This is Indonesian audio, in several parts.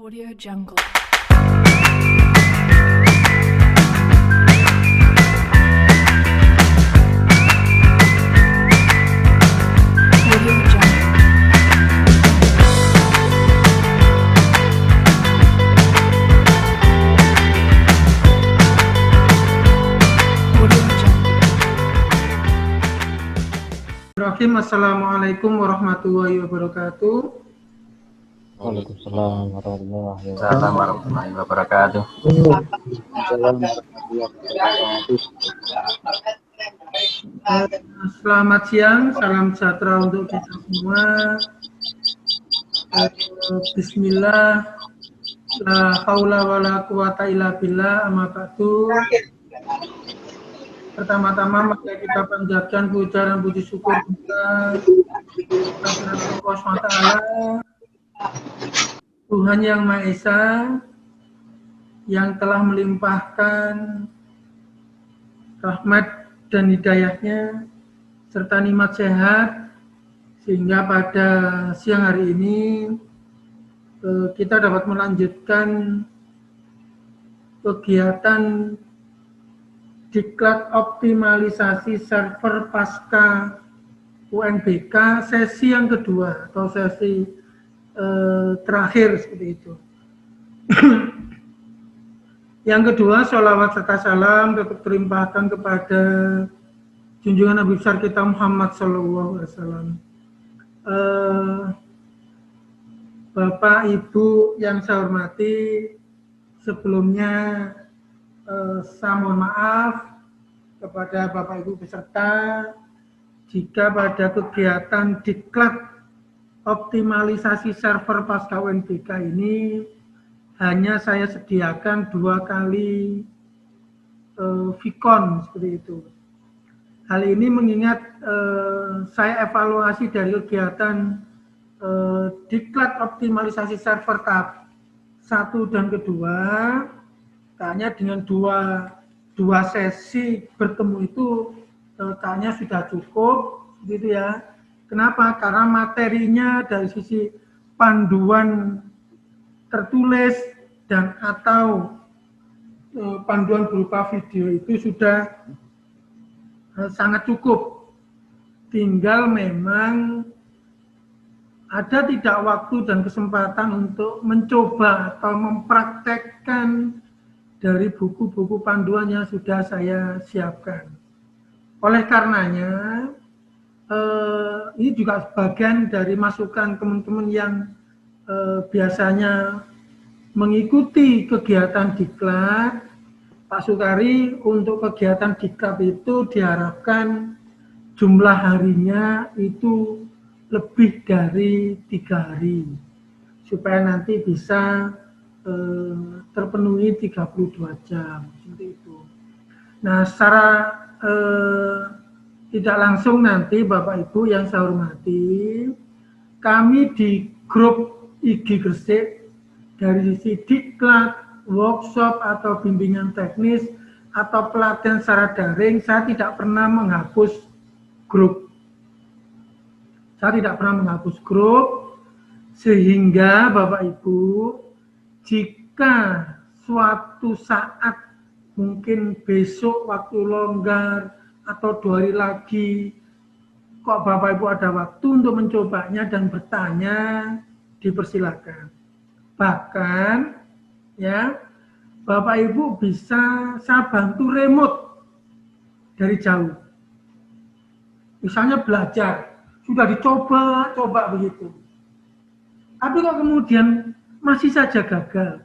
Audio Jungle. Audio Jungle. Audio Jungle. Assalamualaikum warahmatullahi wabarakatuh. Waalaikumsalam warahmatullahi Assalamualaikum warahmatullahi wabarakatuh. Selamat siang, salam sejahtera untuk kita semua. Bismillah, la haula wala quwata illa billah, amma ba'du. Pertama-tama mari kita panjatkan puja dan puji syukur kita kepada Allah SWT, Tuhan Yang Maha Esa, yang telah melimpahkan rahmat dan hidayahnya serta nikmat sehat sehingga pada siang hari ini kita dapat melanjutkan kegiatan diklat optimalisasi server pasca UNBK sesi yang kedua atau sesi terakhir seperti itu. Yang kedua, sholawat serta salam tetap terlimpahkan kepada junjungan Nabi besar kita Muhammad SAW. Bapak Ibu yang saya hormati, sebelumnya saya mohon maaf kepada Bapak Ibu peserta jika pada kegiatan diklat optimalisasi server pasca UNBK ini hanya saya sediakan 2 kali Vicon seperti itu. Hal ini mengingat saya evaluasi dari kegiatan diklat optimalisasi server tahap 1 dan kedua, kayaknya dengan dua sesi bertemu itu kayaknya sudah cukup, gitu ya. Kenapa? Karena materinya dari sisi panduan tertulis dan atau panduan berupa video itu sudah sangat cukup. Tinggal memang ada tidak waktu dan kesempatan untuk mencoba atau mempraktekkan dari buku-buku panduan yang sudah saya siapkan. Oleh karenanya, ini juga bagian dari masukan teman-teman yang biasanya mengikuti kegiatan diklat. Pak Sukari, untuk kegiatan diklat itu diharapkan jumlah harinya itu lebih dari 3 hari supaya nanti bisa terpenuhi 32 jam seperti itu. Nah, secara tidak langsung nanti Bapak Ibu yang saya hormati, kami di grup IG Gresik dari sisi diklat, workshop atau bimbingan teknis atau pelatihan secara daring, saya tidak pernah menghapus grup. Saya tidak pernah menghapus grup, sehingga Bapak Ibu, jika suatu saat mungkin besok waktu longgar atau 2 hari lagi kok Bapak Ibu ada waktu untuk mencobanya dan bertanya, dipersilakan. Bahkan ya, Bapak Ibu bisa saya bantu remote dari jauh. Misalnya belajar, sudah dicoba begitu. Tapi kok kemudian masih saja gagal,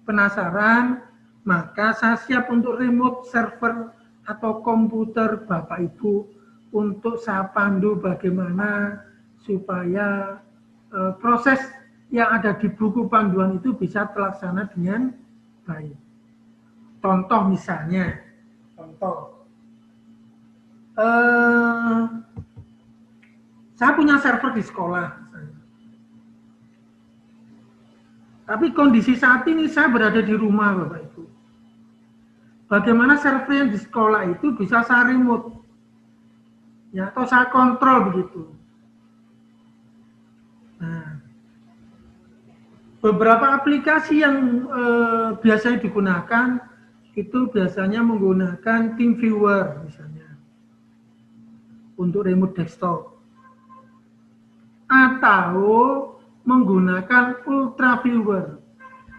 penasaran, maka saya siap untuk remote server atau komputer Bapak Ibu untuk saya pandu bagaimana supaya proses yang ada di buku panduan itu bisa terlaksana dengan baik. Contoh misalnya, saya punya server di sekolah, tapi kondisi saat ini saya berada di rumah Bapak Ibu. Bagaimana server yang di sekolah itu bisa saya remote, ya, atau saya kontrol begitu. Nah, beberapa aplikasi yang biasanya digunakan itu biasanya menggunakan TeamViewer misalnya untuk remote desktop atau menggunakan UltraViewer.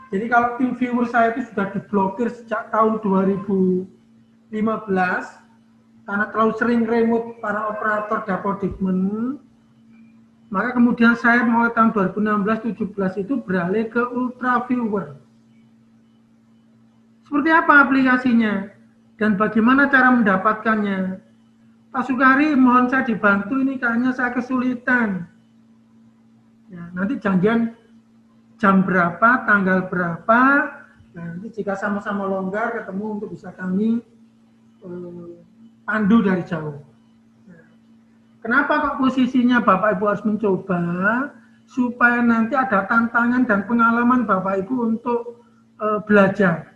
Jadi kalau TeamViewer saya itu sudah diblokir sejak tahun 2015 karena terlalu sering remote para operator Dapodigmen. Maka kemudian saya mulai tahun 2016-17 itu beralih ke UltraViewer. Seperti apa aplikasinya dan bagaimana cara mendapatkannya? Pak Sukari, mohon saya dibantu, ini kayaknya saya kesulitan. Ya, nanti janjian jam berapa, tanggal berapa, nah, nanti jika sama-sama longgar ketemu untuk bisa kami pandu dari jauh. Kenapa kok posisinya Bapak Ibu harus mencoba supaya nanti ada tantangan dan pengalaman Bapak Ibu untuk belajar.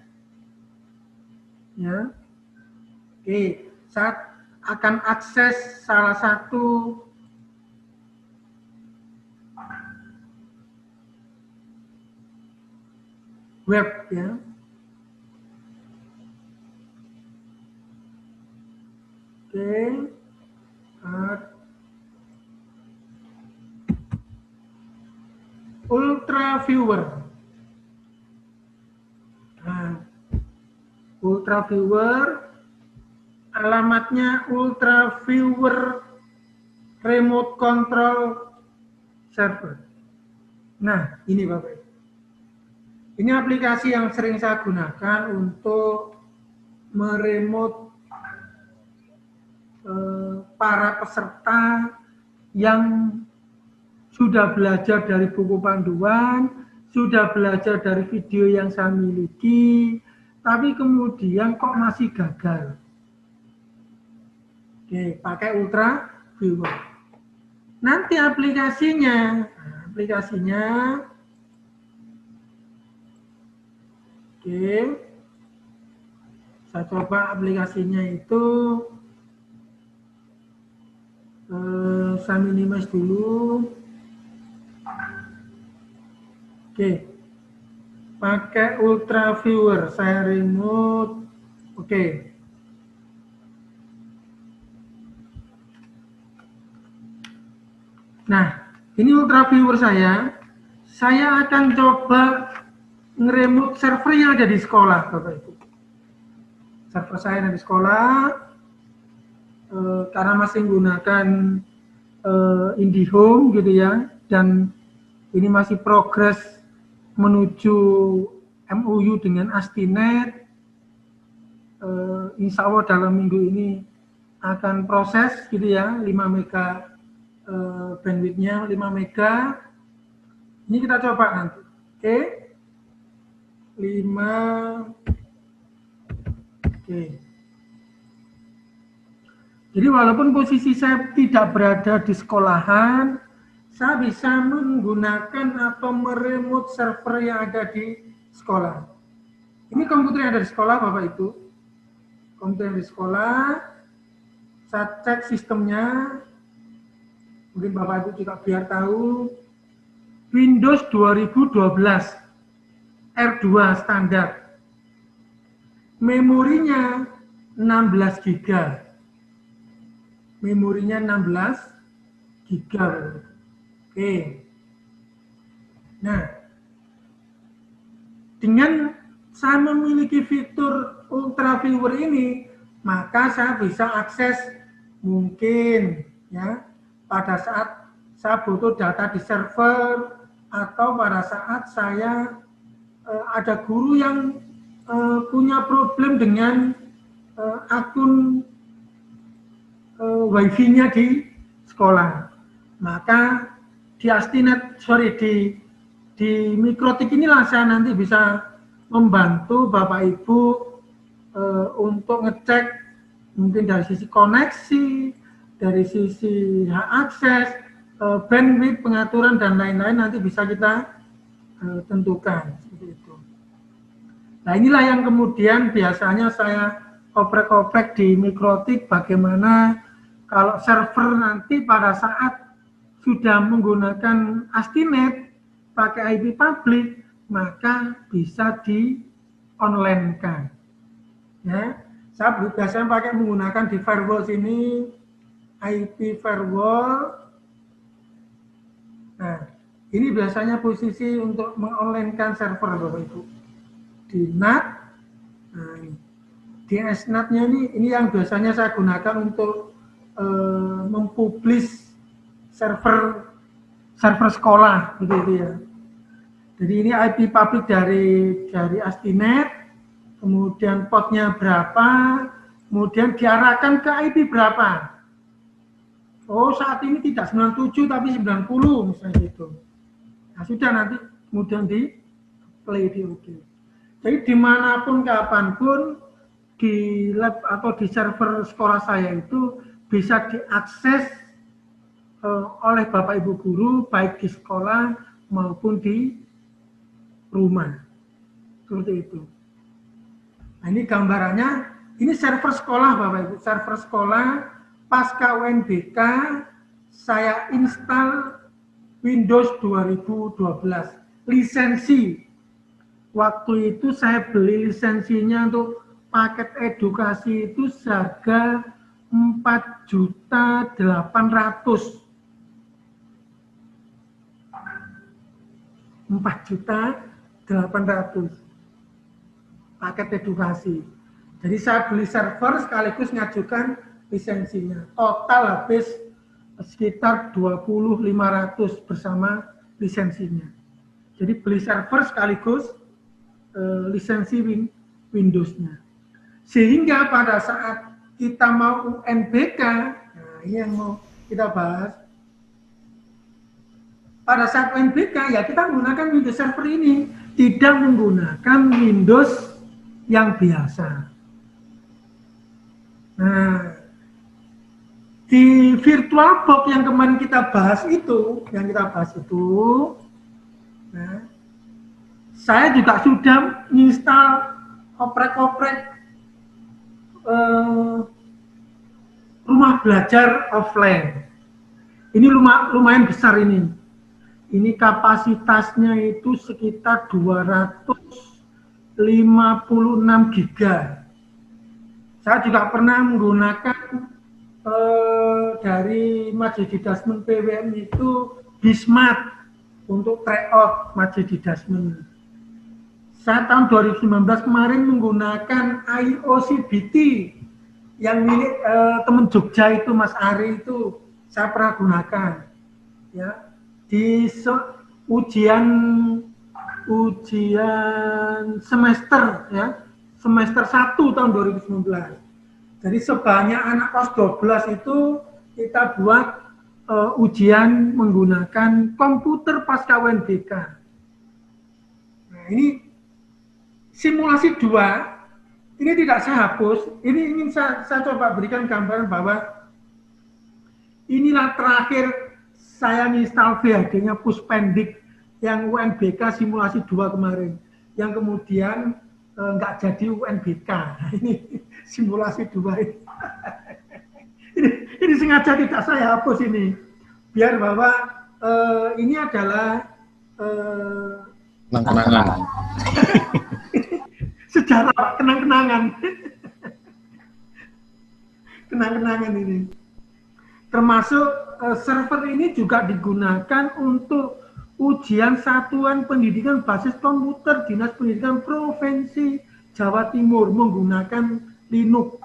Ya. Oke, saya akan akses salah satu web ya. Oke. UltraViewer. Nah, UltraViewer alamatnya UltraViewer Remote Control Server. Nah, ini Bapak. Ini aplikasi yang sering saya gunakan untuk meremote para peserta yang sudah belajar dari buku panduan, sudah belajar dari video yang saya miliki, tapi kemudian kok masih gagal. Oke, pakai UltraViewer. Nanti aplikasinya, oke, saya coba aplikasinya itu, saya minimize dulu. Oke, pakai UltraViewer, saya remote. Oke. Nah, ini UltraViewer saya. Saya akan coba nge-remote server yang ada di sekolah, Bapak Ibu. Server saya ada di sekolah, karena masih menggunakan IndiHome gitu ya, dan ini masih progres menuju MOU dengan Astinet. Insya Allah dalam minggu ini akan proses gitu ya, 5 mega bandwidthnya 5 mega. Ini kita coba nanti. Oke. 5. Oke. Jadi walaupun posisi saya tidak berada di sekolahan, saya bisa menggunakan atau meremote server yang ada di sekolah. Ini komputer yang ada di sekolah, Bapak Ibu. Komputer yang di sekolah, saya cek sistemnya. Mungkin Bapak Ibu juga biar tahu. Windows 2012 R2 standar. Memorinya 16 GB. Memorinya 16 GB. Oke. Nah, dengan saya memiliki fitur UltraViewer ini, maka saya bisa akses mungkin ya pada saat saya butuh data di server atau pada saat saya ada guru yang punya problem dengan akun wifi-nya di sekolah, maka di Astinet, di Mikrotik inilah saya nanti bisa membantu Bapak Ibu untuk ngecek mungkin dari sisi koneksi, dari sisi hak akses, bandwidth, pengaturan dan lain-lain nanti bisa kita tentukan seperti itu. Nah, inilah yang kemudian biasanya saya oprek-oprek di Mikrotik bagaimana kalau server nanti pada saat sudah menggunakan Astinet pakai IP publik, maka bisa di online kan. Ya, saya biasanya menggunakan di firewall sini IP firewall. Nah, ini biasanya posisi untuk mengonlinekan server Bapak Ibu. Di NAT, nah ini. Di SNAT-nya ini yang biasanya saya gunakan untuk mempublish server sekolah gitu ya. Jadi ini IP publik dari ASP.NET, kemudian portnya berapa, kemudian diarahkan ke IP berapa. Oh, saat ini tidak 97 tapi 90 misalnya gitu. Nah, sudah nanti kemudian di play di OK. Jadi dimanapun kapanpun di lab atau di server sekolah saya itu bisa diakses oleh Bapak Ibu guru baik di sekolah maupun di rumah. Seperti itu. Nah, ini gambarannya, ini server sekolah Bapak Ibu, server sekolah pasca UNBK saya install Windows 2012 lisensi. Waktu itu saya beli lisensinya untuk paket edukasi itu seharga 4.800.000. 4.800.000 paket edukasi. Jadi saya beli server sekaligus ngajukan lisensinya. Total habis sekitar 20.500 bersama lisensinya. Jadi beli server sekaligus lisensi Windows-nya. Sehingga pada saat kita mau UNBK, nah ini yang mau kita bahas. Pada saat UNBK ya kita menggunakan Windows Server ini, tidak menggunakan Windows yang biasa. Nah, di VirtualBox yang kemarin kita bahas itu, nah, saya juga sudah menginstal oprek-oprek rumah belajar offline. Ini lumayan besar ini. Ini kapasitasnya itu sekitar 256 giga. Saya juga pernah menggunakan dari Majelis Dasmen PWM itu Bismart untuk tryout Majelis Dasmen. Saya tahun 2019 kemarin menggunakan IOCBT yang milik teman Jogja itu Mas Ari itu saya pernah gunakan ya di ujian semester ya semester 1 tahun 2019. Jadi sebanyak anak kelas 12 itu kita buat ujian menggunakan komputer pasca UNBK. Nah, ini simulasi 2, ini tidak saya hapus, ini ingin saya coba berikan gambaran bahwa inilah terakhir saya install VHD-nya Puspendik yang UNBK simulasi 2 kemarin, yang kemudian nggak jadi UNBK. Nah, ini simulasi 2 ini. ini sengaja tidak saya hapus ini, biar bahwa ini adalah kenang-kenangan. Sejarah kenang-kenangan. Kenang-kenangan ini. Termasuk server ini juga digunakan untuk ujian satuan pendidikan basis komputer Dinas Pendidikan Provinsi Jawa Timur menggunakan Linux.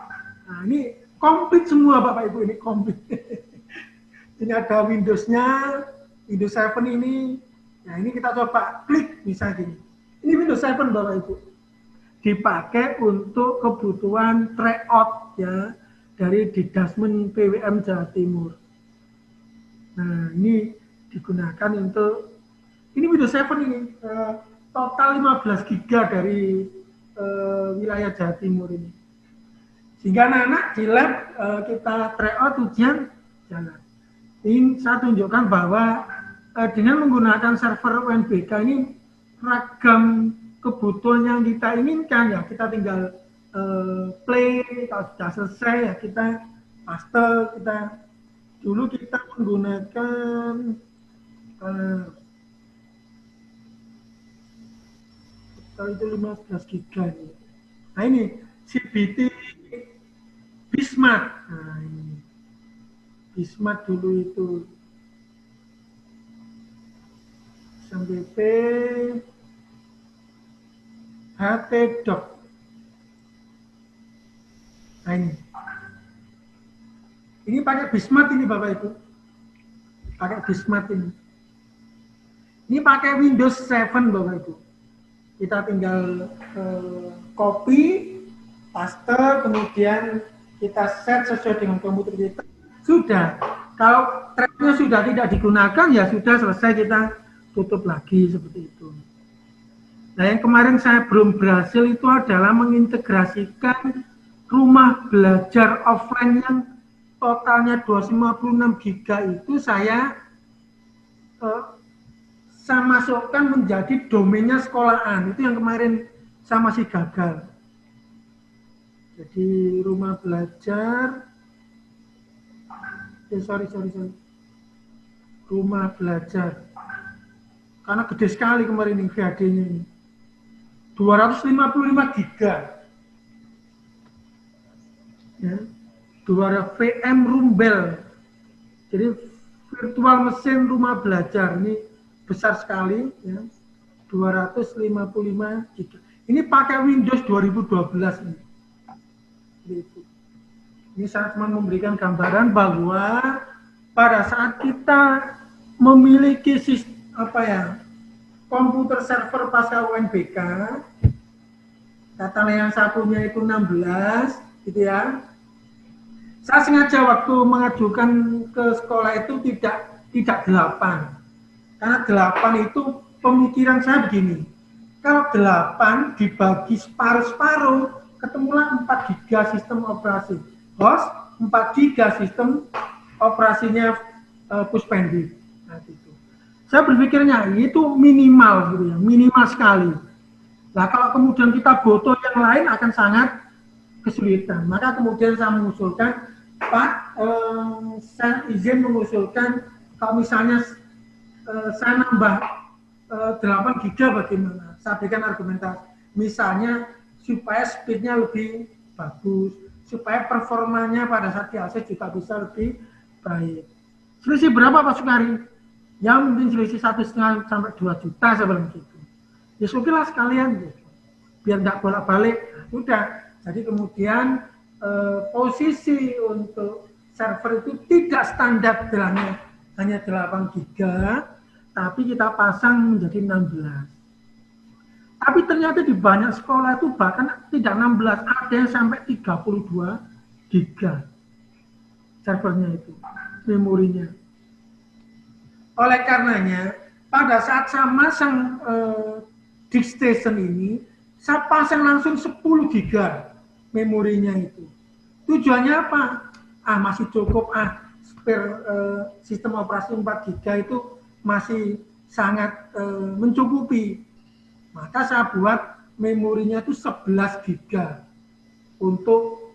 Nah, ini komplit semua Bapak Ibu, ini komplit. Ini ada Windows-nya, Windows 7 ini. Nah, ini kita coba klik misalnya gini. Ini Windows 7 Bapak Ibu. Dipakai untuk kebutuhan tryout ya dari Didasmen PWM Jawa Timur. Nah, ini digunakan untuk ini Windows 7 ini total 15 giga dari wilayah Jawa Timur ini. Sehingga anak-anak di lab kita tryout ujian jalan. Ini saya tunjukkan bahwa dengan menggunakan server UNBK ini ragam kebutuhan yang kita inginkan ya kita tinggal play, kalau sudah selesai ya kita paste, dulu kita menggunakan Kalau itu 15 giga ini. Nah ini CBT Bismarck. Nah ini Bismarck dulu itu SMPP HT Doc. Nah ini pakai Bismarck ini Bapak Ibu, pakai Bismarck ini. Ini pakai Windows 7 Bapak Ibu. Kita tinggal copy, paste, kemudian kita set sesuai dengan komputer kita. Sudah. Kalau threadnya sudah tidak digunakan, ya sudah selesai, kita tutup lagi seperti itu. Nah, yang kemarin saya belum berhasil itu adalah mengintegrasikan rumah belajar offline yang totalnya 256 GB itu saya masukkan menjadi domainnya sekolahan. Itu yang kemarin saya masih gagal. Jadi rumah belajar, sorry. Rumah belajar. Karena gede sekali kemarin ini VAD-nya ini. 255 GB. Ya. 2 VM Rumbel. Jadi virtual mesin rumah belajar ini besar sekali ya. 255 GB. Ini pakai Windows 2012 ini. Gitu. Ini saya cuma memberikan gambaran bahwa pada saat kita memiliki sistem komputer server pasca UNBK, katakanlah yang satunya itu 16, gitu ya. Saya sengaja waktu mengajukan ke sekolah itu tidak 8, karena 8 itu pemikiran saya begini, kalau 8 dibagi separuh-separuh, ketemulah 4 GB sistem operasi host, 4 GB sistem operasinya Puspendi. Nah, gitu. Saya berpikirnya itu minimal gitu ya, minimal sekali. Nah, kalau kemudian kita butuh yang lain akan sangat kesulitan. Maka kemudian saya mengusulkan, Pak, saya izin mengusulkan kalau misalnya saya nambah 8 GB bagaimana? Saya berikan argumentasi. Misalnya supaya speednya lebih bagus, supaya performanya pada saat diakses juga bisa lebih baik. Selisih berapa Pak Sukari? Ya mungkin selisih 1,5 sampai 2 juta sebelum gitu. Ya syukurlah sekalian gitu. Biar nggak bolak-balik. Udah. Jadi kemudian posisi untuk server itu tidak standar hanya 8 GB, tapi kita pasang menjadi 16. Tapi ternyata di banyak sekolah itu bahkan tidak 16, ada yang sampai 32 GB servernya itu, memorinya. Oleh karenanya, pada saat saya masang DiskStation ini, saya pasang langsung 10 GB memorinya itu. Tujuannya apa? Masih cukup, spare sistem operasi 4 GB itu masih sangat mencukupi. Maka saya buat memorinya itu 11 GB untuk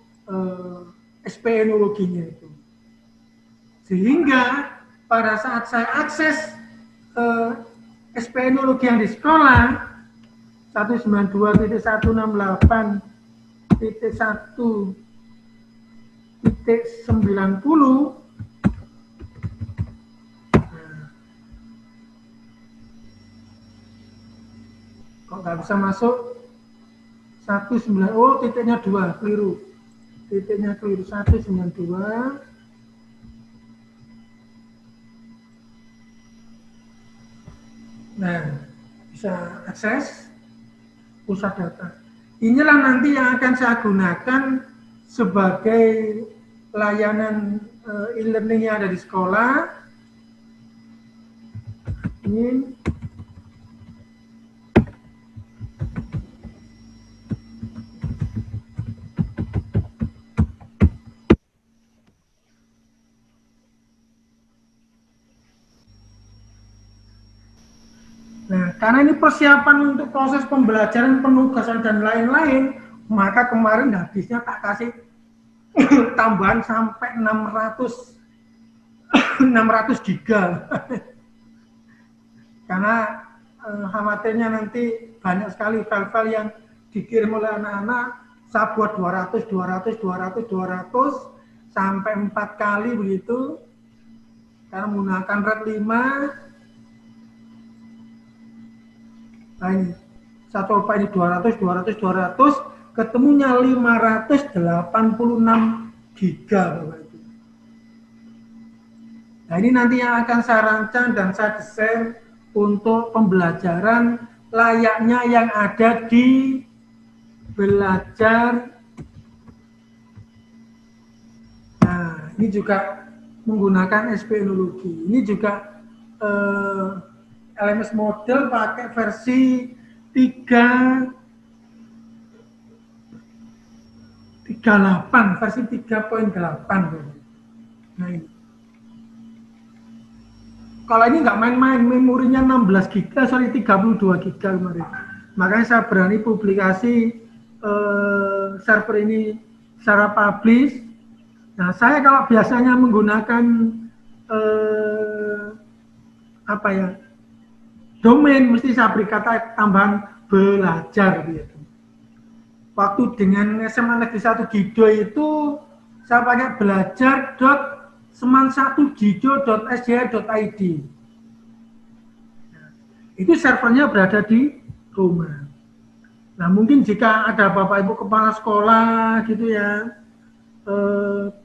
SPNologinya itu. Sehingga pada saat saya akses SPNologi yang di sekolah 192.168.1.90 kok nggak bisa masuk 19, titiknya 2, keliru. Titiknya keliru, 192. Nah, bisa akses pusat data. Inilah nanti yang akan saya gunakan sebagai layanan e-learning yang ada di sekolah. Ini karena ini persiapan untuk proses pembelajaran, penugasan, dan lain-lain, maka kemarin habisnya tak kasih tambahan sampai 600 giga. Karena khawatirnya nanti banyak sekali file-file yang dikirim oleh anak-anak. Saya buat 200 sampai 4 kali begitu. Karena menggunakan RAID 5. Nah ini, saya coba ini 200, ketemunya 586 giga Bapak Ibu. Nah ini nanti yang akan saya rancang dan saya desain untuk pembelajaran layaknya yang ada di belajar. Nah ini juga menggunakan SP-Enologi. Ini juga LMS model pakai versi 38, versi 3.8. Nah ini. Kalau ini nggak main-main, memorinya 16 GB, 32 GB kemarin. Makanya saya berani publikasi server ini secara publish. Nah, saya kalau biasanya menggunakan domain, mesti saya beri kata tambahan belajar gitu. Waktu dengan SMA Negeri 1 Gido itu saya pakai belajar.seman1gido.sj.id. Itu servernya berada di rumah. Nah, mungkin jika ada Bapak Ibu kepala sekolah gitu ya,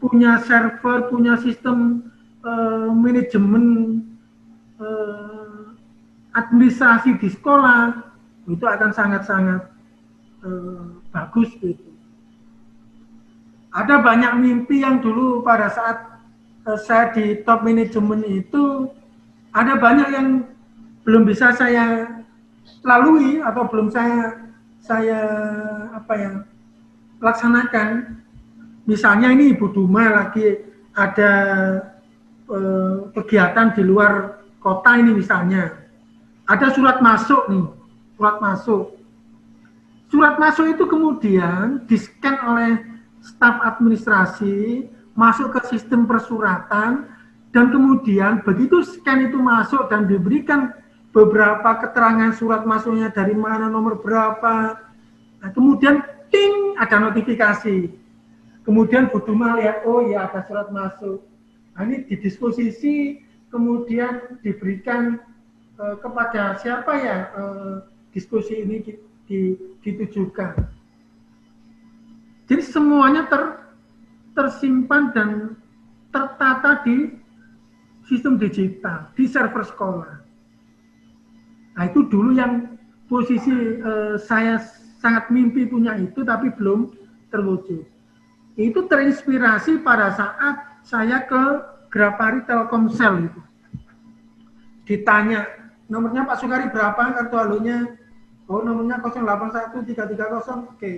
punya server, punya sistem manajemen administrasi di sekolah, itu akan sangat-sangat bagus gitu. Ada banyak mimpi yang dulu pada saat saya di top manajemen itu, ada banyak yang belum bisa saya lalui atau belum saya laksanakan. Misalnya ini Ibu Duma lagi ada kegiatan di luar kota ini misalnya. Ada surat masuk nih, surat masuk. Surat masuk itu kemudian di-scan oleh staf administrasi, masuk ke sistem persuratan, dan kemudian begitu scan itu masuk dan diberikan beberapa keterangan surat masuknya dari mana, nomor berapa, nah, kemudian ting, ada notifikasi. Kemudian Bu Duma lihat, oh ya ada surat masuk. Nah, ini didisposisi, kemudian diberikan kepada siapa ya diskusi ini ditujukan. Jadi semuanya tersimpan dan tertata di sistem digital, di server sekolah. Nah itu dulu yang posisi saya sangat mimpi punya itu, tapi belum terwujud. Itu terinspirasi pada saat saya ke Grapari Telkomsel itu. Ditanya, nomornya Pak Sukari berapa, kartu halunya? Oh, nomornya 081330, oke.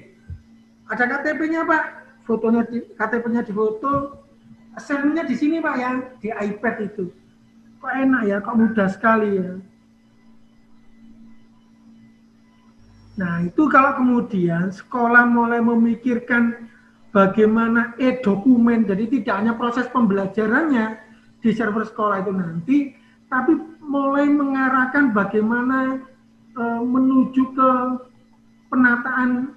Ada KTP-nya Pak, fotonya KTP-nya difoto, scan-nya di sini Pak ya, di iPad itu. Kok enak ya, kok mudah sekali ya. Nah, itu kalau kemudian sekolah mulai memikirkan bagaimana e-dokumen, jadi tidak hanya proses pembelajarannya di server sekolah itu nanti, tapi mulai mengarahkan bagaimana menuju ke penataan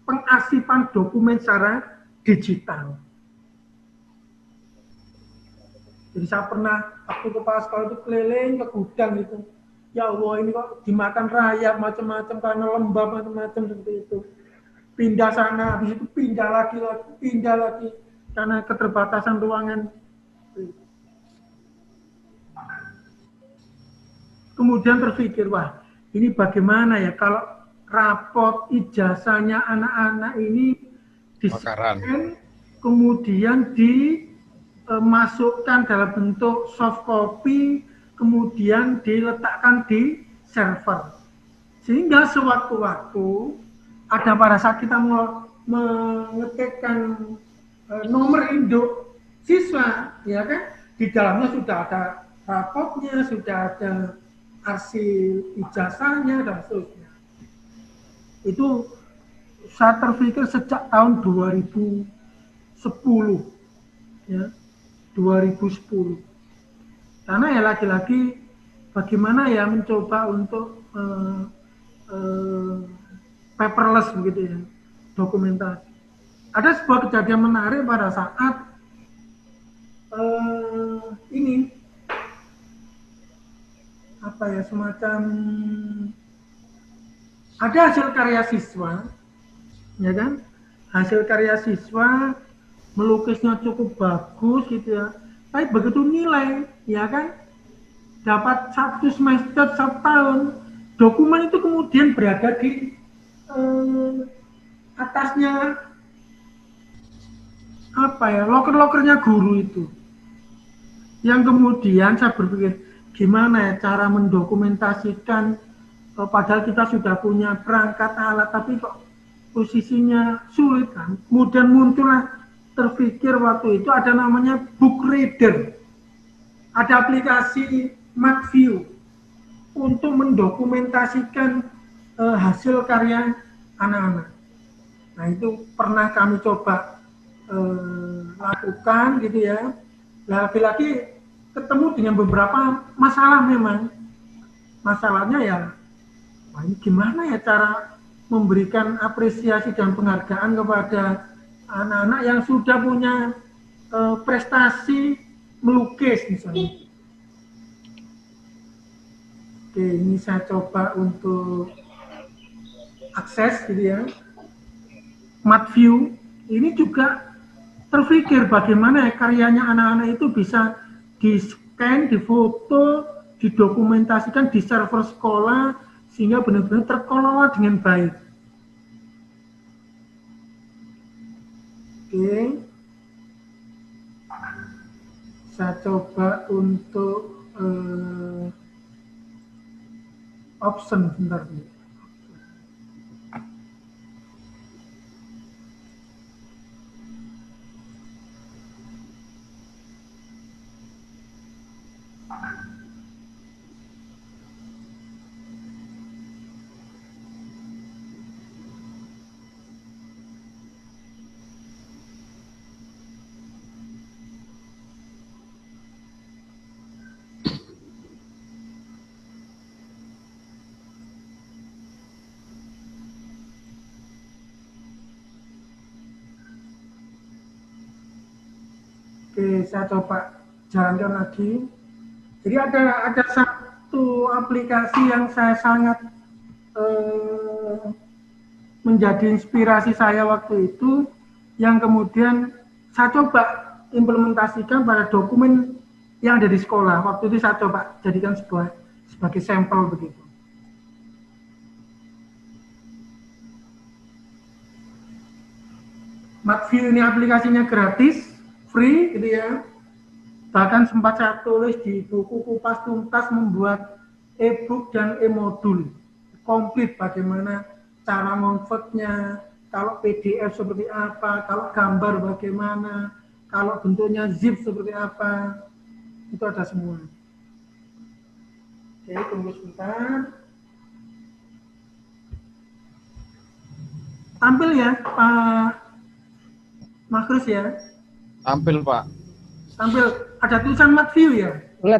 pengarsipan dokumen secara digital. Jadi saya pernah waktu kepala sekolah itu keliling ke gudang itu. Ya Allah, ini kok dimakan rayap macam-macam karena lembab macam-macam seperti itu. Pindah sana, habis itu pindah lagi karena keterbatasan ruangan. Kemudian terpikir, wah ini bagaimana ya kalau rapot ijazahnya anak-anak ini di-scan, kemudian dimasukkan dalam bentuk soft copy, kemudian diletakkan di server. Sehingga sewaktu-waktu ada pada saat kita mengetikkan nomor induk siswa, ya kan, di dalamnya sudah ada rapotnya, sudah ada arsip ijazahnya dan seterusnya. Itu saya terpikir sejak tahun 2010, ya, 2010. Karena ya lagi-lagi bagaimana ya mencoba untuk eh, paperless begitu ya, dokumentasi. Ada sebuah kejadian menarik pada saat ini apa ya, semacam ada hasil karya siswa, ya kan? Hasil karya siswa melukisnya cukup bagus gitu ya. Tapi begitu nilai, ya kan? Dapat 1 semester 1 tahun, dokumen itu kemudian berada di atasnya apa ya, loker-lokernya guru itu. Yang kemudian saya berpikir gimana ya cara mendokumentasikan, padahal kita sudah punya perangkat alat tapi kok posisinya sulit kan. Kemudian muncullah terpikir waktu itu ada namanya book reader, ada aplikasi Matthew untuk mendokumentasikan hasil karya anak-anak. Nah itu pernah kami coba lakukan gitu ya. Lagi-lagi ketemu dengan beberapa masalah memang. Masalahnya ya, wah ini gimana ya cara memberikan apresiasi dan penghargaan kepada anak-anak yang sudah punya prestasi melukis misalnya. Oke, ini saya coba untuk akses gitu ya. Matthew ini juga terpikir bagaimana karyanya anak-anak itu bisa di-scan, difoto, didokumentasikan di server sekolah sehingga benar-benar terkelola dengan baik. Oke. Saya coba untuk option bentar nih. Oke, saya coba jalankan lagi. Jadi ada satu aplikasi yang saya sangat menjadi inspirasi saya waktu itu, yang kemudian saya coba implementasikan pada dokumen yang ada di sekolah. Waktu itu saya coba jadikan sebagai sampel begitu. Matthew ini aplikasinya gratis, free gitu ya. Bahkan sempat saya tulis di buku Kupas Tuntas membuat e-book dan e-modul komplit bagaimana cara convertnya, kalau PDF seperti apa, kalau gambar bagaimana, kalau bentuknya zip seperti apa, itu ada semua. Oke, tunggu sebentar. Tampil ya Pak Makrus ya. Tampil Pak. Tampil, ada tulisan Matthew ya?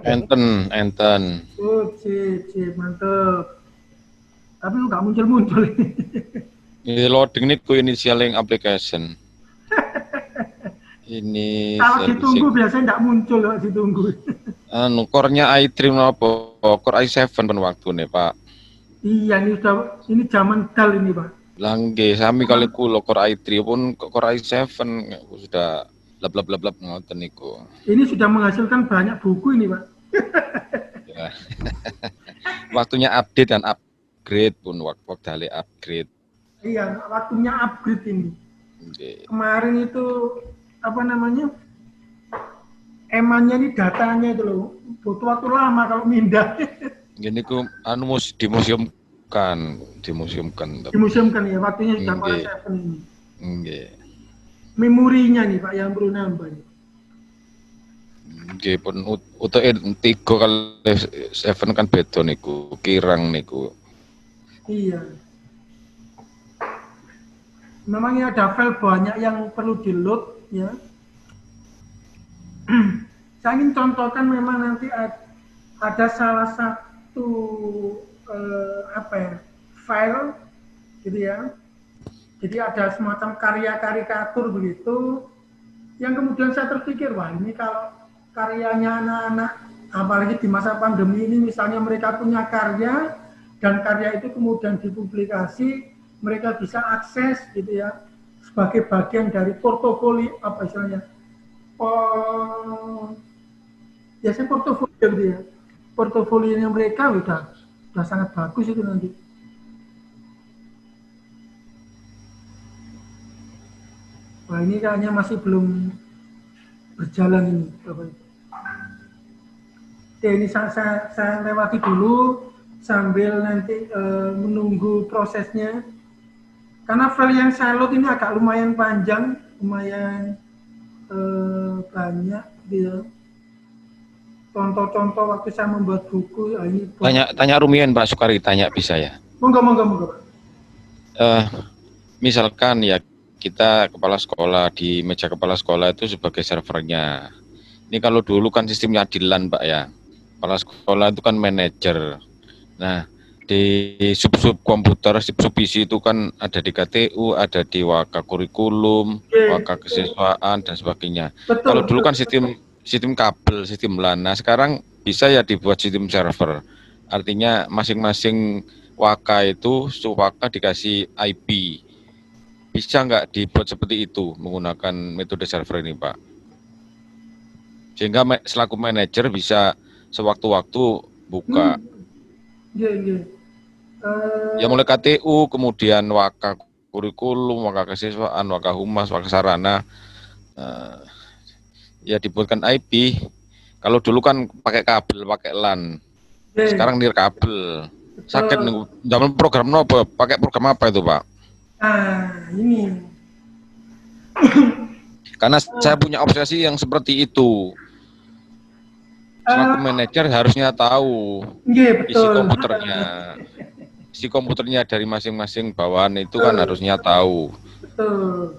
Enten. Sip, mantap. Tapi nggak muncul-muncul. Ini loading niku initialing application. Ini kalau ditunggu biasanya nggak muncul kalau ditunggu. Core-nya i3 napa? Core i7 pen waktu nih Pak. Iya, ini zaman dal ini Pak. Langge sami kali kula Core i3 pun Core i7 sudah blab ngoten niku. Ini sudah menghasilkan banyak buku ini Pak. Ya. Waktunya update dan upgrade pun waktu upgrade. Iya, waktunya upgrade ini. Okay. Kemarin itu apa namanya? Emannya ini datanya itu loh, butuh waktu lama kalau mindah. Gini ku dimuseumkan. Dimuseumkan ya, waktunya sudah Core i7 ini. Nggih. Memorinya nih Pak yang perlu nambah. Nggih pun UTE 3 kali 7 kan beda niku, kirang niku. Iya. Memang ada file banyak yang perlu di-load ya. Saya ingin contohkan memang nanti ada salah satu file gitu ya. Jadi ada semacam karya karikatur begitu yang kemudian saya terpikir, wah ini kalau karyanya anak-anak apalagi di masa pandemi ini, misalnya mereka punya karya dan karya itu kemudian dipublikasi, mereka bisa akses gitu ya sebagai bagian dari portofolio apa istilahnya, biasanya portofolio gitu ya, portofolionya mereka udah sangat bagus itu nanti. Wah ini kayaknya masih belum berjalan ini, Bapak. Oke, ini saya lewati dulu sambil nanti menunggu prosesnya. Karena file yang saya load ini agak lumayan panjang, lumayan banyak gitu. Contoh-contoh waktu saya membuat buku ini. Tanya Rumian Pak Sukari, tanya bisa ya? Monggo. Misalkan ya kita kepala sekolah, di meja kepala sekolah itu sebagai servernya. Ini kalau dulu kan sistemnya adilan Pak ya. Kepala sekolah itu kan manajer. Nah, di sub-sub komputer, sub-sub PC itu kan ada di KTU, ada di Waka Kurikulum, Waka Kesiswaan dan sebagainya. Betul, kalau dulu kan sistem kabel, sistem LAN. Nah, sekarang bisa ya dibuat sistem server. Artinya masing-masing Waka itu Waka dikasih IP. Bisa nggak dibuat seperti itu menggunakan metode server ini, Pak? Sehingga selaku manajer bisa sewaktu-waktu buka. Ya mulai KTU, kemudian Waka Kurikulum, Waka Kesiswaan, Waka Humas, Waka Sarana, ya dibuatkan IP. Kalau dulu kan pakai kabel, pakai LAN. Sekarang nir kabel. Sakit zaman program apa? Pakai program apa itu, Pak? Ini. Karena saya punya obsesi yang seperti itu. Selaku manajer harusnya tahu isi komputernya. Isi komputernya dari masing-masing bawahan itu kan harusnya tahu. Betul.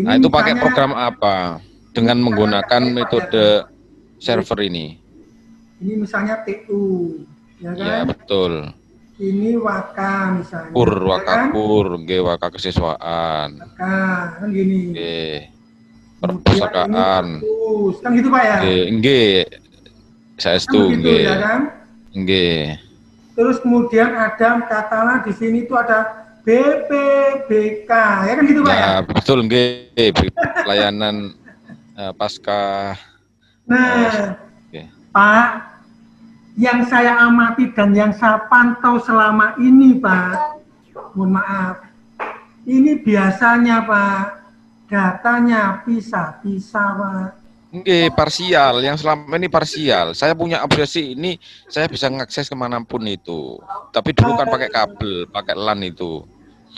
Nah itu pakai program apa dengan menggunakan metode server ini? Ini misalnya TU, ya kan? Ya betul. Ini Waka misalnya. Waka Waka Kesiswaan. Waka, kan gini. Perpustakaan. Kan gitu Pak ya? Saya setuju. Ya kan? Terus kemudian ada katalah di sini itu ada BPBK, ya kan gitu Pak ya? Betul, pelayanan pasca. Nah, Pak, yang saya amati dan yang saya pantau selama ini Pak, mohon maaf, ini biasanya Pak, datanya pisah-pisah Pak. Parsial, yang selama ini parsial. Saya punya obsesi ini, saya bisa mengakses kemanapun itu. Tapi dulu kan pakai kabel, pakai LAN itu.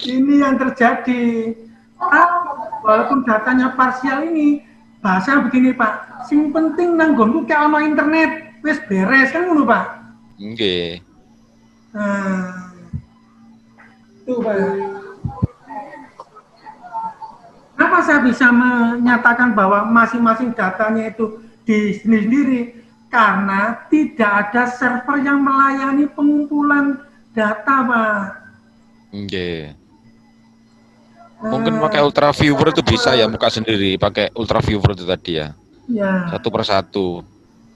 Ini yang terjadi. Walaupun datanya parsial ini, bahasa begini Pak, sing penting nanggonku kayak ono internet, wis beres kan ngono Pak. Nggih. Nah, itu Pak. Kenapa saya bisa menyatakan bahwa masing-masing datanya itu di sendiri? Karena tidak ada server yang melayani pengumpulan data, Pak. Nggih. Mungkin pakai ultra viewer itu bisa ya, buka sendiri pakai ultra viewer itu tadi ya. Ya. Satu persatu.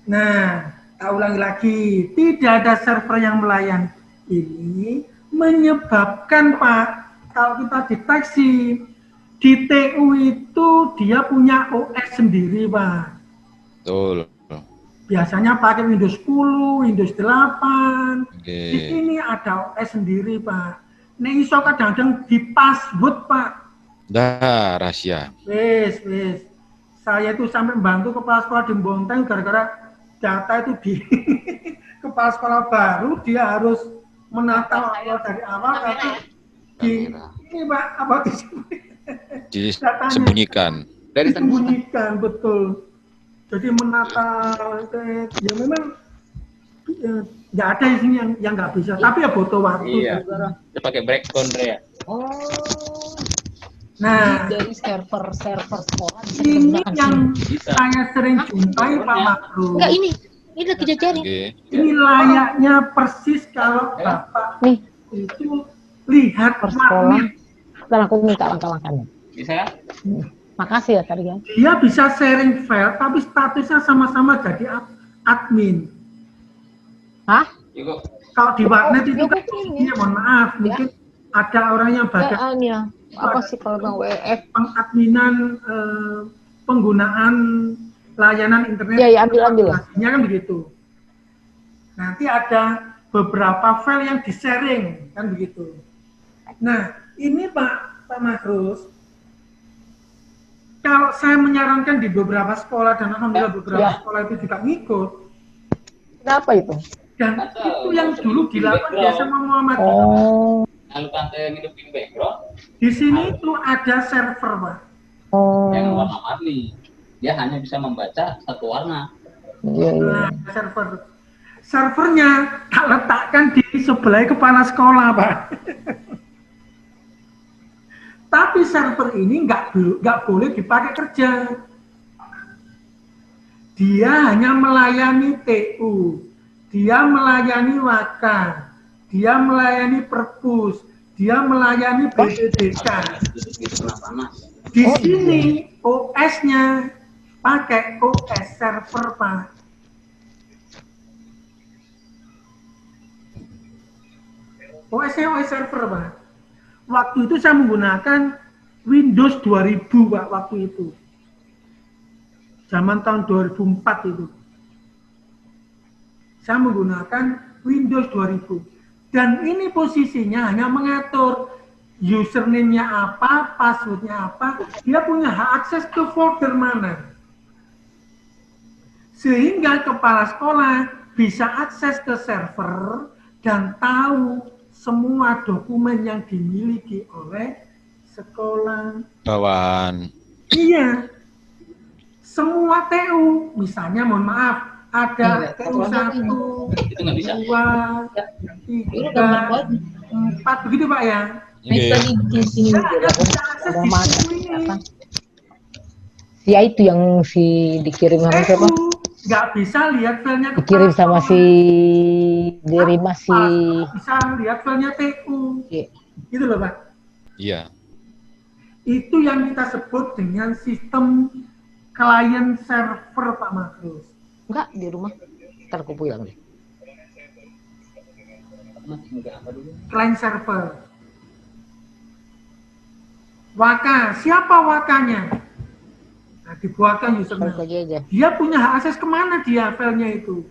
Nah, tak ulangi lagi, tidak ada server yang melayani. Ini menyebabkan Pak, kalau kita deteksi di TU itu dia punya OS sendiri, Pak. Betul. Biasanya pakai Windows 10, Windows 8. Okay. Di sini ada OS sendiri, Pak. Nek iso kadang-kadang di password, Pak. Dah, rahasia. Wes. Saya itu sampai membantu kepala sekolah di Bonteng gara-gara data itu di kepala sekolah baru, dia harus menata dari awal karena di ini Pak, apa disembunyikan. Disembunyikan, betul. Jadi menata, ya memang nggak ada di sini yang nggak bisa, tapi ya butuh waktu. Iya. Dia pakai breakdown ya. Oh. Nah, Dari server sekolah bisa ini digunakan yang sini. saya sering jumpai Pak Makro. Enggak ini lagi diajarin. Okay. Ini layaknya persis kalau Bapak Nih, itu lihat Per sekolah. warnet. Dan aku minta langkah-langkahnya. Bisa ya? Makasih ya tadi ya. Dia bisa sharing file, tapi statusnya sama-sama jadi admin. Hah? Yuk. Kalau di warnet itu Ya, kan begini. posisinya, mohon maaf, mungkin ada orang yang bagian Ya. Apa sih kalau bang WF? pengadminan penggunaan layanan internet. Ya, ambil lah. Pastinya kan begitu. Nanti ada beberapa file yang di-sharing, kan begitu. Nah, ini Pak Mahrus, kalau saya menyarankan di beberapa sekolah, dan alhamdulillah beberapa sekolah itu juga ngikut. Kenapa itu? Dan itu yang dulu dilakukan ya sama Muhammad. Oh. Lalu tante ngidupin background, Di sini itu ada server, Pak. yang Oh. warna-warni. Dia hanya bisa membaca satu warna. Iya. Nah, servernya tak letakkan di sebelah kepala sekolah, Pak. Tapi server ini nggak boleh dipakai kerja. Dia hanya melayani TU, dia melayani Waka, dia melayani Perpus, dia melayani BPDK. Gitu panas. Di sini OS-nya pakai OS server, Pak. OS-nya OS server, Pak. Waktu itu saya menggunakan Windows 2000, Pak, waktu itu. Zaman tahun 2004 itu. Saya menggunakan Windows 2000. Dan ini posisinya hanya mengatur username-nya apa, password-nya apa. Dia punya hak akses ke folder mana. Sehingga kepala sekolah bisa akses ke server dan tahu semua dokumen yang dimiliki oleh sekolah. Bawahan. Iya. Semua TU, misalnya mohon maaf, ada TU 1, Itu nggak bisa. 2, 3, 4, begitu Pak ya? Iya. Di sini Nah, ada bisa akses ada di mana? TU ini. Ya itu yang dikirim sama siapa? TU nggak bisa lihat filenya Dikirim sama si dari Apa? masih. Bisa lihat filenya TU. Iya. Gitu loh Pak. Iya. Itu yang kita sebut dengan sistem client server Pak Mahrus. Enggak di rumah. Ntar aku pulang deh. Client server. Waka, siapa wakanya? Nah, dibuatkan Balik username. lagi aja. Dia punya hak akses kemana dia filenya itu?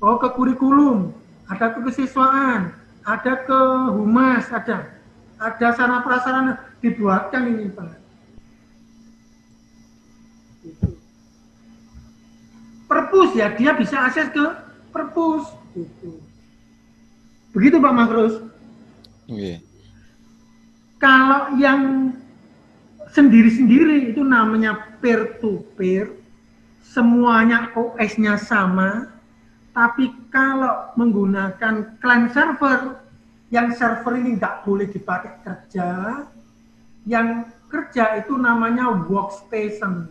Oh, ke kurikulum, ada ke kesiswaan, ada ke humas, ada sarana prasarana, dibuatkan ini Pak. Gitu. Perpus ya, dia bisa akses ke perpus. Gitu. Begitu Pak Makrus. Iya. Kalau yang sendiri-sendiri itu namanya peer-to-peer, semuanya OS-nya sama, tapi kalau menggunakan client server, yang server ini nggak boleh dipakai kerja, yang kerja itu namanya workstation,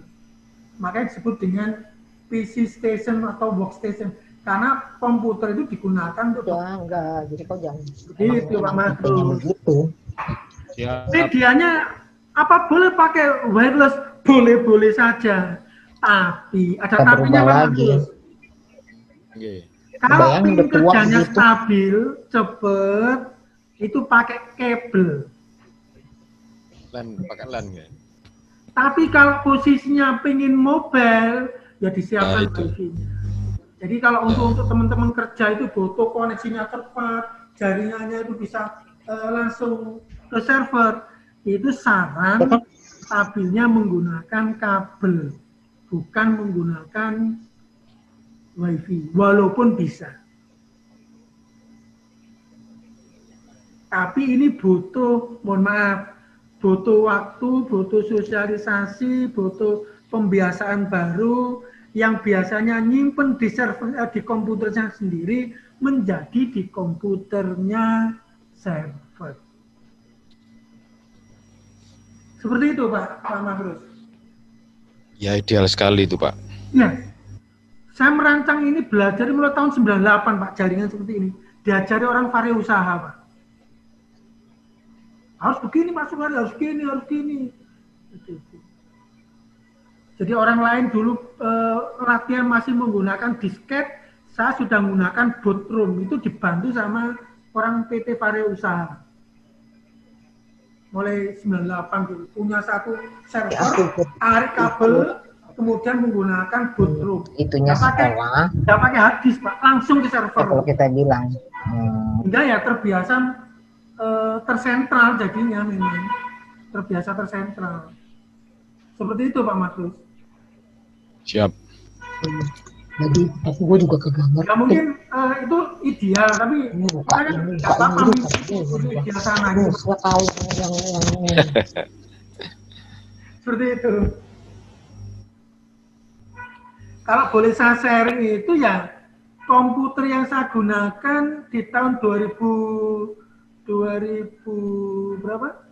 makanya disebut dengan PC station atau workstation, karena komputer itu digunakan untuk Enggak. Jadi kau jangan. Gitu, Pak Makrus. Begitu. Ya. Medianya apa boleh pakai wireless? Boleh-boleh saja. Tapi ada Kita tapinya berubah Pak lagi. Makrus. Iya. Kalau Bayangin ingin udah tua kerjanya gitu. stabil, cepet, itu pakai kabel. LAN, pakai LAN ya. Tapi kalau posisinya pengen mobile, ya disiapkan Nah, itu. wifi-nya. Jadi kalau untuk teman-teman kerja itu butuh koneksinya cepat, jaringannya itu bisa langsung ke server, itu saran stabilnya menggunakan kabel, bukan menggunakan wifi, walaupun bisa. Tapi ini butuh, mohon maaf, butuh waktu, butuh sosialisasi, butuh pembiasaan baru yang biasanya nyimpen di server di komputernya sendiri menjadi di komputernya server. Seperti itu Pak Mahrus. Ya ideal sekali itu Pak. Ya, saya merancang ini belajar mulai tahun 98 Pak, jaringan seperti ini. diajari orang wirausaha, Pak. Harus begini Pak Sukari, harus gini. Gitu. Jadi orang lain dulu latihan masih menggunakan disket, saya sudah menggunakan bootroom, itu dibantu sama orang PT Wirausaha. Mulai 98 dulu, punya satu server, tarik kabel, kemudian menggunakan bootroom. Itunya sekolah. Nggak pakai hard disk Pak, langsung ke server. Kalau kita bilang. Hingga ya terbiasa tersentral jadinya memang. Terbiasa tersentral. Seperti itu Pak Markus. Siap. Jadi gue juga kegambar. Ya mungkin itu ideal, tapi makanya nggak apa-apa ideal sana. Gue tahu yang Seperti itu. Kalau boleh saya sharing itu ya komputer yang saya gunakan di tahun 2000 berapa?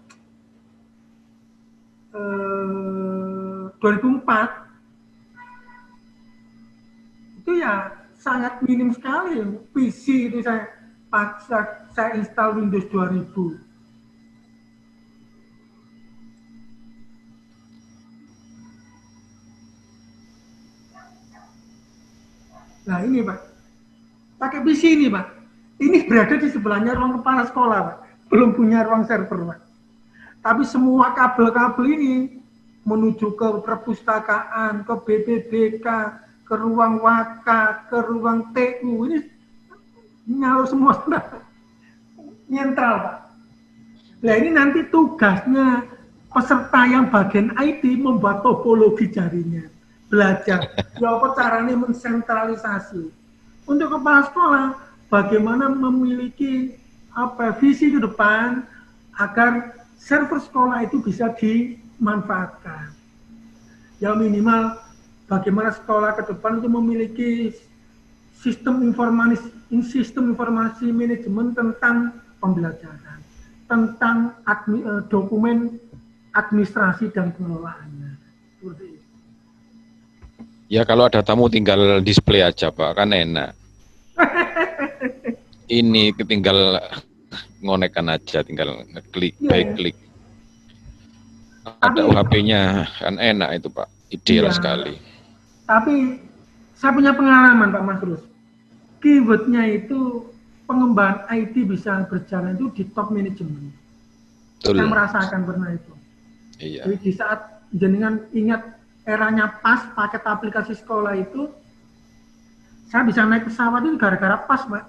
2004 itu ya sangat minim sekali. PC itu saya install Windows 2000. Nah ini Pak, pakai PC ini Pak. Ini berada di sebelahnya ruang kepala sekolah Pak. Belum punya ruang server Pak. Tapi semua kabel-kabel ini menuju ke perpustakaan, ke BPBK, ke ruang Waka, ke ruang TU, ini nyalur semua nyentral Pak. Nah ini nanti tugasnya peserta yang bagian IT membuat topologi jaringan, belajar apa caranya mensentralisasi. Untuk kepala sekolah bagaimana memiliki visi ke depan agar server sekolah itu bisa dimanfaatkan. Ya minimal bagaimana sekolah ke depan itu memiliki sistem informasi manajemen tentang pembelajaran, tentang dokumen administrasi dan pengelolaannya. Seperti itu. Ya kalau ada tamu tinggal display aja Pak, kan enak. Ini tinggal ngonekan aja, tinggal ngeklik, baik klik. Ada UHP-nya, kan enak itu Pak, ideal sekali. Tapi saya punya pengalaman Pak Masrus. Keywordnya itu pengembangan IT bisa berjalan itu di top manajemen. Saya merasakan pernah itu. Iya. Jadi di saat jenengan ingat eranya PAS, paket aplikasi sekolah itu, saya bisa naik pesawat itu gara-gara PAS Pak.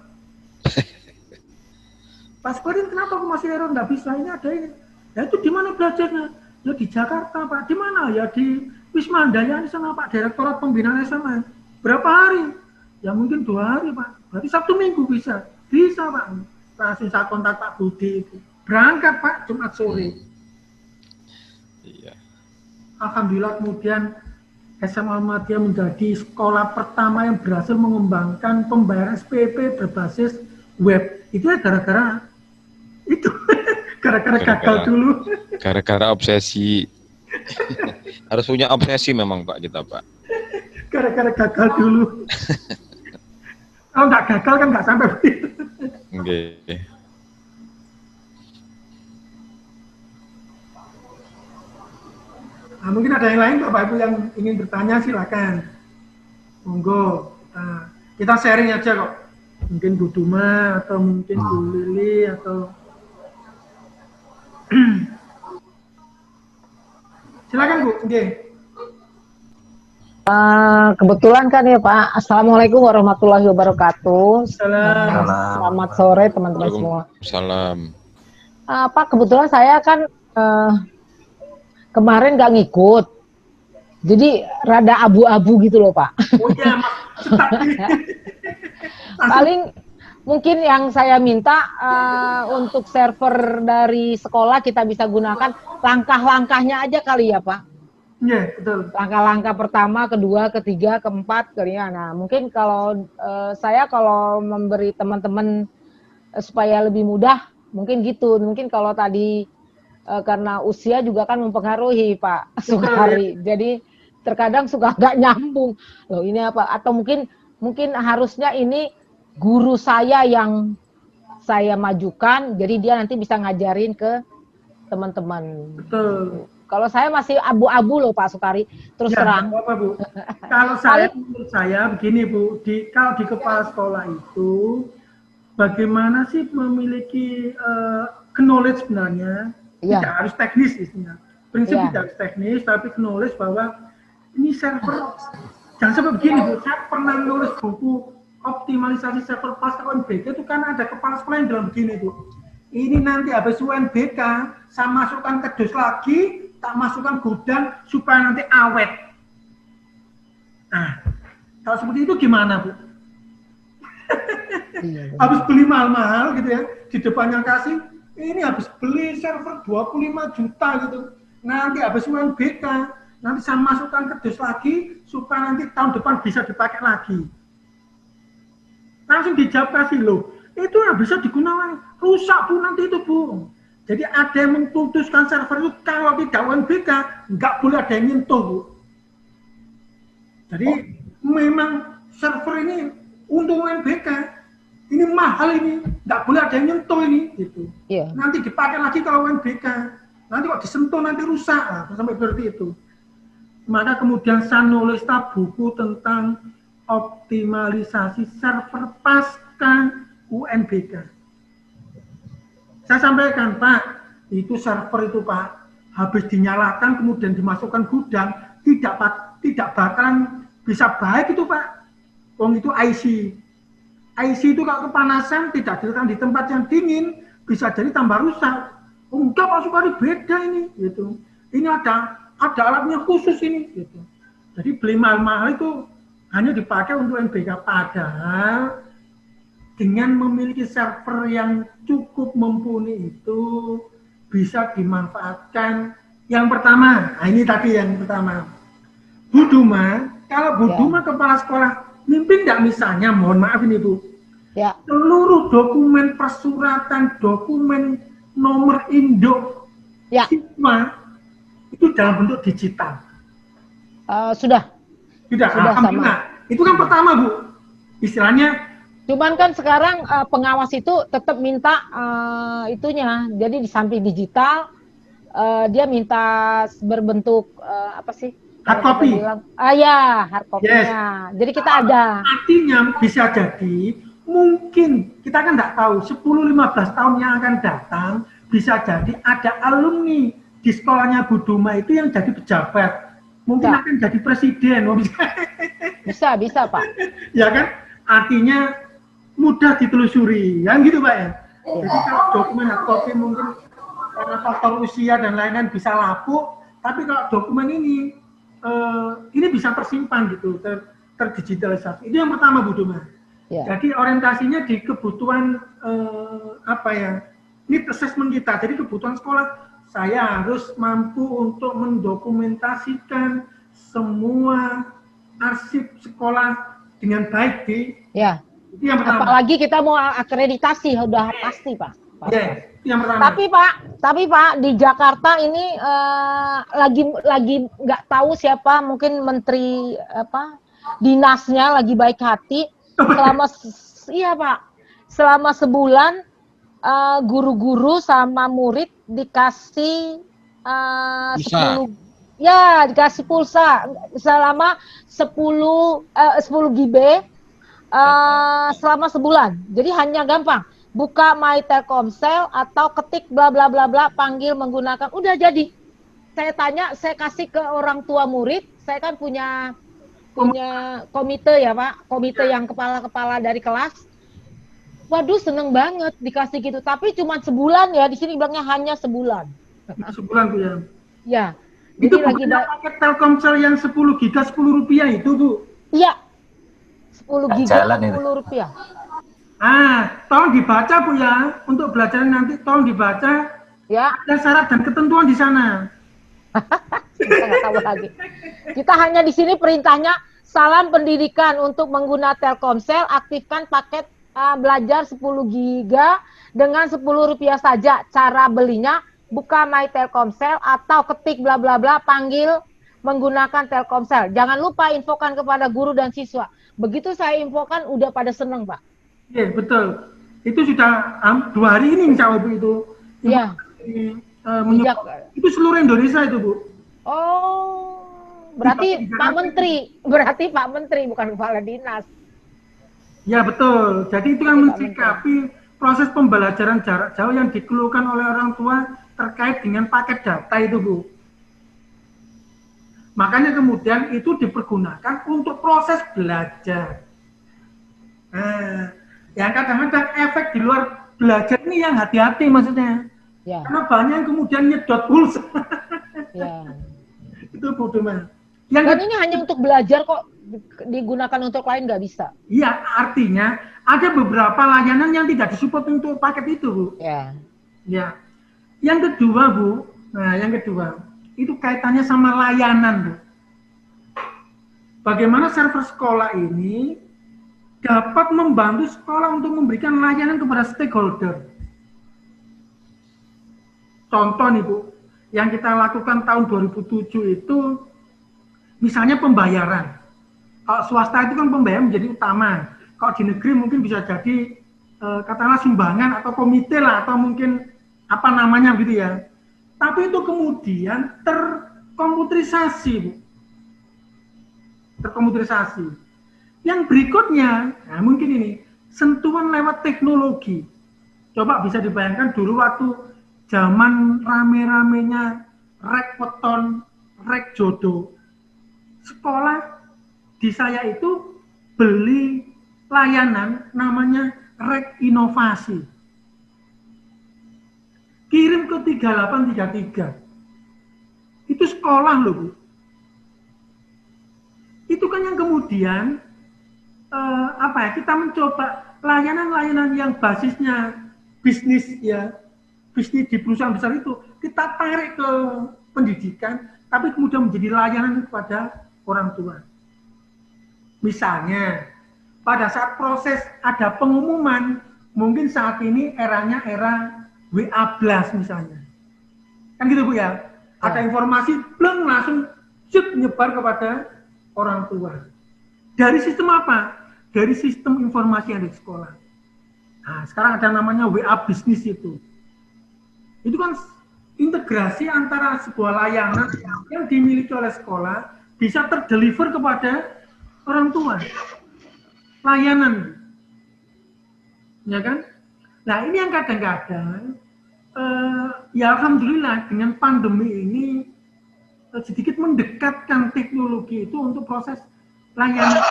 Pas kemarin kenapa aku masih error nggak bisa, ini ada ini. Ya itu di mana belajarnya? Ya di Jakarta Pak. Di mana? Ya di Wisma Handayani sama Pak Direktorat Pembinaan SMA. Berapa hari? Ya mungkin 2 hari Pak. Berarti Sabtu Minggu bisa. Bisa Pak. Langsung saya kontak Pak Budi itu. Berangkat Pak Jumat sore. Iya. Alhamdulillah kemudian SMA Muhammadiyah menjadi sekolah pertama yang berhasil mengembangkan pembayaran SPP berbasis web. Itu ya gara-gara itu. Gara-gara gagal dulu. Gara-gara obsesi. Harus punya obsesi memang Pak kita Pak. Gara-gara gagal dulu. Kalau nggak gagal kan nggak sampai begitu. Oke. Nah, mungkin ada yang lain Bapak Ibu yang ingin bertanya silakan. Monggo. Kita sharing aja kok. Mungkin Bu Duma atau mungkin Bu Lili atau silakan Bu. Kebetulan kan ya Pak. Assalamualaikum warahmatullahi wabarakatuh. Selamat sore teman-teman semua. Salam. Pak, kebetulan saya kan kemarin nggak ngikut, jadi rada abu-abu gitu loh Pak. Oh iya, Paling mungkin yang saya minta untuk server dari sekolah kita bisa gunakan langkah-langkahnya aja kali ya Pak. Iya, betul. Langkah-langkah pertama, kedua, ketiga, keempat, kalian. Nah, mungkin kalau saya kalau memberi teman-teman supaya lebih mudah, mungkin gitu. Mungkin kalau tadi karena usia juga kan mempengaruhi Pak Sukari. Jadi terkadang suka nggak nyambung. Loh ini apa? Atau mungkin harusnya ini guru saya yang saya majukan, jadi dia nanti bisa ngajarin ke teman-teman. Betul. Kalau saya masih abu-abu loh Pak Sukari, terus Ya, terang. apa Bu? Kalau saya, menurut saya begini Bu, kalau di kepala sekolah itu bagaimana sih memiliki knowledge sebenarnya, Iya. tidak harus teknis istilahnya. Prinsip Iya. tidak harus teknis, tapi knowledge bahwa ini server, jangan sampai begini Bu, saya pernah nulis buku optimalisasi server pasca UNBK itu kan ada kepala sekolah yang bilang begini Bu, ini nanti habis UNBK, saya masukkan ke dus lagi, tak masukkan gudang supaya nanti awet. Nah, kalau seperti itu gimana Bu? Iya, Habis beli mahal-mahal gitu ya, di depannya kasih, ini habis beli server 25 juta gitu, nanti habis UNBK, nanti saya masukkan ke dus lagi, supaya nanti tahun depan bisa dipakai lagi. Langsung dijawab kasih loh, itu nggak bisa digunakan, rusak Bu nanti itu Bu. Jadi ada yang memutuskan server itu kalau tidak UNBK, nggak boleh ada yang nyentuh Bu. Jadi memang server ini untuk UNBK, ini mahal ini, nggak boleh ada yang nyentuh ini, gitu. Iya. Nanti dipakai lagi kalau UNBK, nanti kok disentuh nanti rusak, lah, sampai seperti itu. Maka kemudian saya nulis buku tentang optimalisasi server pasca UNBK. Saya sampaikan Pak, itu server itu Pak, habis dinyalakan kemudian dimasukkan gudang, tidak bakalan bisa baik itu Pak. Wong itu IC. IC itu kalau kepanasan tidak diletakkan di tempat yang dingin, bisa jadi tambah rusak. Enggak Pak Sukari, beda ini gitu. Ini ada alatnya khusus ini gitu. Jadi beli mahal-mahal itu hanya dipakai untuk UNBK, padahal dengan memiliki server yang cukup mumpuni itu bisa dimanfaatkan. Yang pertama, nah ini tadi yang pertama, Bu Duma, kalau Bu Duma kepala sekolah, mimpin nggak misalnya, mohon maaf ini Bu, Ya. seluruh dokumen persuratan, dokumen nomor induk siswa itu dalam bentuk digital. Sudah. Tidak, Sudah alhamdulillah. Itu kan pertama Bu, istilahnya. Cuman kan sekarang pengawas itu tetap minta itunya. Jadi di samping digital, dia minta berbentuk apa sih? Hard copy. Ya, hard copy-nya. Yes. Jadi kita ada. Artinya bisa jadi, mungkin kita kan nggak tahu, 10-15 tahun yang akan datang, bisa jadi ada alumni di sekolahnya Bu Duma itu yang jadi pejabat. Mungkin akan jadi presiden. Bisa Pak. Ya kan? Artinya mudah ditelusuri, yang gitu Pak ya. Jadi kalau dokumen hard copy mungkin karena faktor usia dan lain-lain bisa lapuk, tapi kalau dokumen ini bisa tersimpan gitu, terdigitalisasi. Itu yang pertama Bu Duma. Ya. Jadi orientasinya di kebutuhan need assessment kita. Jadi kebutuhan sekolah, saya harus mampu untuk mendokumentasikan semua arsip sekolah dengan baik di. Ya. Itu yang pertama. Apalagi kita mau akreditasi, udah pasti Pak. Ya, itu yang pertama. Tapi Pak di Jakarta ini lagi nggak tahu siapa, mungkin menteri dinasnya lagi baik hati. Selama sebulan guru-guru sama murid dikasih 10 dikasih pulsa selama 10 GB selama sebulan. Jadi hanya gampang buka My Telkomsel atau ketik bla bla bla bla, panggil menggunakan, udah jadi. Saya tanya, saya kasih ke orang tua murid, saya kan punya komite ya Pak, komite yang kepala-kepala dari kelas. Waduh, seneng banget dikasih gitu, tapi cuma sebulan ya, di sini bilangnya hanya sebulan. Sebulan Bu ya? Ya. Itu lagi paket Telkomsel yang 10 giga 10 rupiah itu Bu? Iya. 10 giga 10 rupiah. Tolong dibaca Bu ya, untuk belajar nanti tolong dibaca. Ya. Ada syarat dan ketentuan di sana. Kita nggak tahu lagi. Kita hanya di sini perintahnya, salam pendidikan untuk menggunakan Telkomsel, aktifkan paket belajar 10 giga dengan 10 rupiah saja. Cara belinya, buka My Telkomsel atau ketik bla bla bla, panggil menggunakan Telkomsel. Jangan lupa infokan kepada guru dan siswa. Begitu saya infokan, udah pada seneng Pak. Iya betul. Itu sudah 2 hari ini insya Allah Bu itu. Iya. Itu seluruh Indonesia itu Bu. Oh, berarti Pak Menteri bukan kepala dinas. Ya betul. Jadi itu kan mensikapi proses pembelajaran jarak jauh yang dikeluhkan oleh orang tua terkait dengan paket data itu Bu. Makanya kemudian itu dipergunakan untuk proses belajar. Yang kadang-kadang efek di luar belajar ini yang hati-hati maksudnya. Ya. Karena banyak yang kemudian nyedot pulsa. Ya. Itu bodoh. Dan ini hanya untuk belajar kok, digunakan untuk lain nggak bisa? Iya, artinya ada beberapa layanan yang tidak disupport untuk paket itu, Bu. Ya. Ya. Yang kedua, Bu, itu kaitannya sama layanan, Bu. Bagaimana server sekolah ini dapat membantu sekolah untuk memberikan layanan kepada stakeholder. Contoh nih Bu, yang kita lakukan tahun 2007 itu misalnya pembayaran. Kalau swasta itu kan pembayaran menjadi utama. Kalau di negeri mungkin bisa jadi katakanlah sumbangan atau komite lah, atau mungkin apa namanya gitu ya. Tapi itu kemudian terkomputerisasi, Bu. Terkomputerisasi. Yang berikutnya, nah mungkin ini, sentuhan lewat teknologi. Coba bisa dibayangkan dulu waktu zaman rame-ramenya rek weton, rek jodoh. Sekolah di saya itu beli layanan namanya rek inovasi. Kirim ke 3833. Itu sekolah loh, Bu. Itu kan yang kemudian kita mencoba layanan-layanan yang basisnya bisnis ya, bisnis di perusahaan besar itu kita tarik ke pendidikan, tapi kemudian menjadi layanan kepada orang tua. Misalnya pada saat proses ada pengumuman, mungkin saat ini eranya era WA Blast misalnya, kan gitu Bu ya. Ada informasi, bleng langsung nyebar kepada orang tua. Dari sistem apa? Dari sistem informasi yang ada di sekolah. Nah, sekarang ada namanya WA bisnis itu. Itu kan integrasi antara sebuah layanan yang dimiliki oleh sekolah bisa terdeliver kepada orang tua. Layanan. Ya kan? Nah, ini yang kadang-kadang ya alhamdulillah dengan pandemi ini sedikit mendekatkan teknologi itu untuk proses layanan.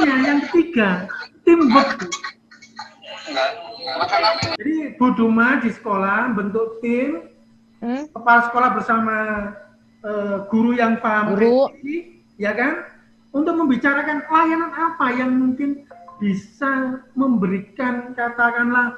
Yang ketiga, teamwork. Jadi Bu Duma di sekolah bentuk tim, kepala sekolah bersama guru yang paham IT, ya kan, untuk membicarakan layanan apa yang mungkin bisa memberikan katakanlah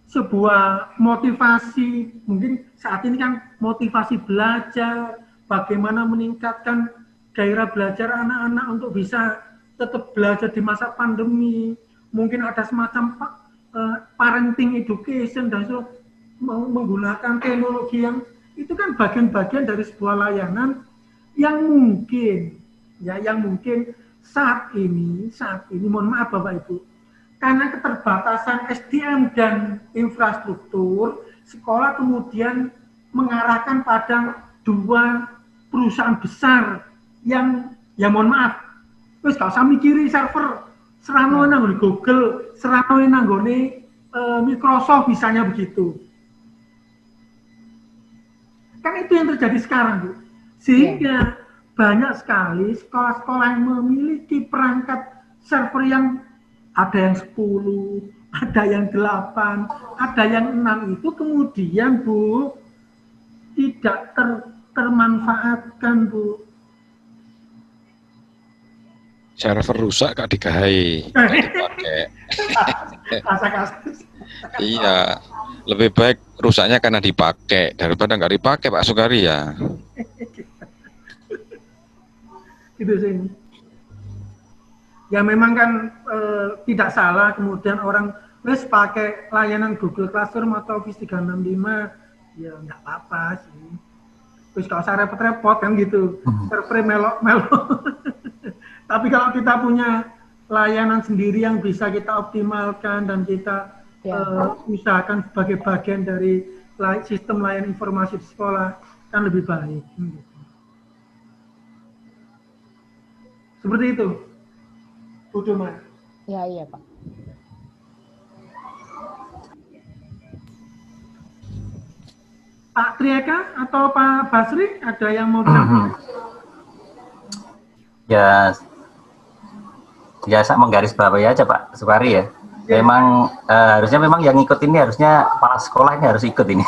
sebuah motivasi. Mungkin saat ini kan motivasi belajar, bagaimana meningkatkan gairah belajar anak-anak untuk bisa tetap belajar di masa pandemi. Mungkin ada semacam parenting education dan menggunakan teknologi yang itu kan bagian-bagian dari sebuah layanan yang mungkin saat ini mohon maaf Bapak Ibu, karena keterbatasan SDM dan infrastruktur, sekolah kemudian mengarahkan pada 2 perusahaan besar yang ya mohon maaf, wis gak usah mikiri server, serano nanggone Google, serano nanggone Microsoft misalnya begitu. Kan itu yang terjadi sekarang, Bu. Sehingga banyak sekali sekolah-sekolah yang memiliki perangkat server yang ada yang 10, ada yang 8, ada yang 6 itu kemudian Bu tidak termanfaatkan, Bu. Server rusak gak digawe, dipakai. Iya, lebih baik rusaknya karena dipakai daripada nggak dipakai, Pak Sukari ya. Gitu sih. Ya memang kan tidak salah kemudian orang wes pakai layanan Google Classroom atau Office 365, ya nggak apa-apa sih. Terus kalau saya repot-repot kan gitu, server melok-melok. Tapi kalau kita punya layanan sendiri yang bisa kita optimalkan dan kita usahakan sebagai bagian dari sistem layanan informasi di sekolah kan lebih baik. Seperti itu, Bu Duma. Ya, iya Pak. Pak Trieka atau Pak Basri, ada yang mau disampaikan? Ya saya menggarisbawahi aja Pak Sukari ya. Memang harusnya memang yang ikut ini harusnya kepala sekolah ini harus ikut ini.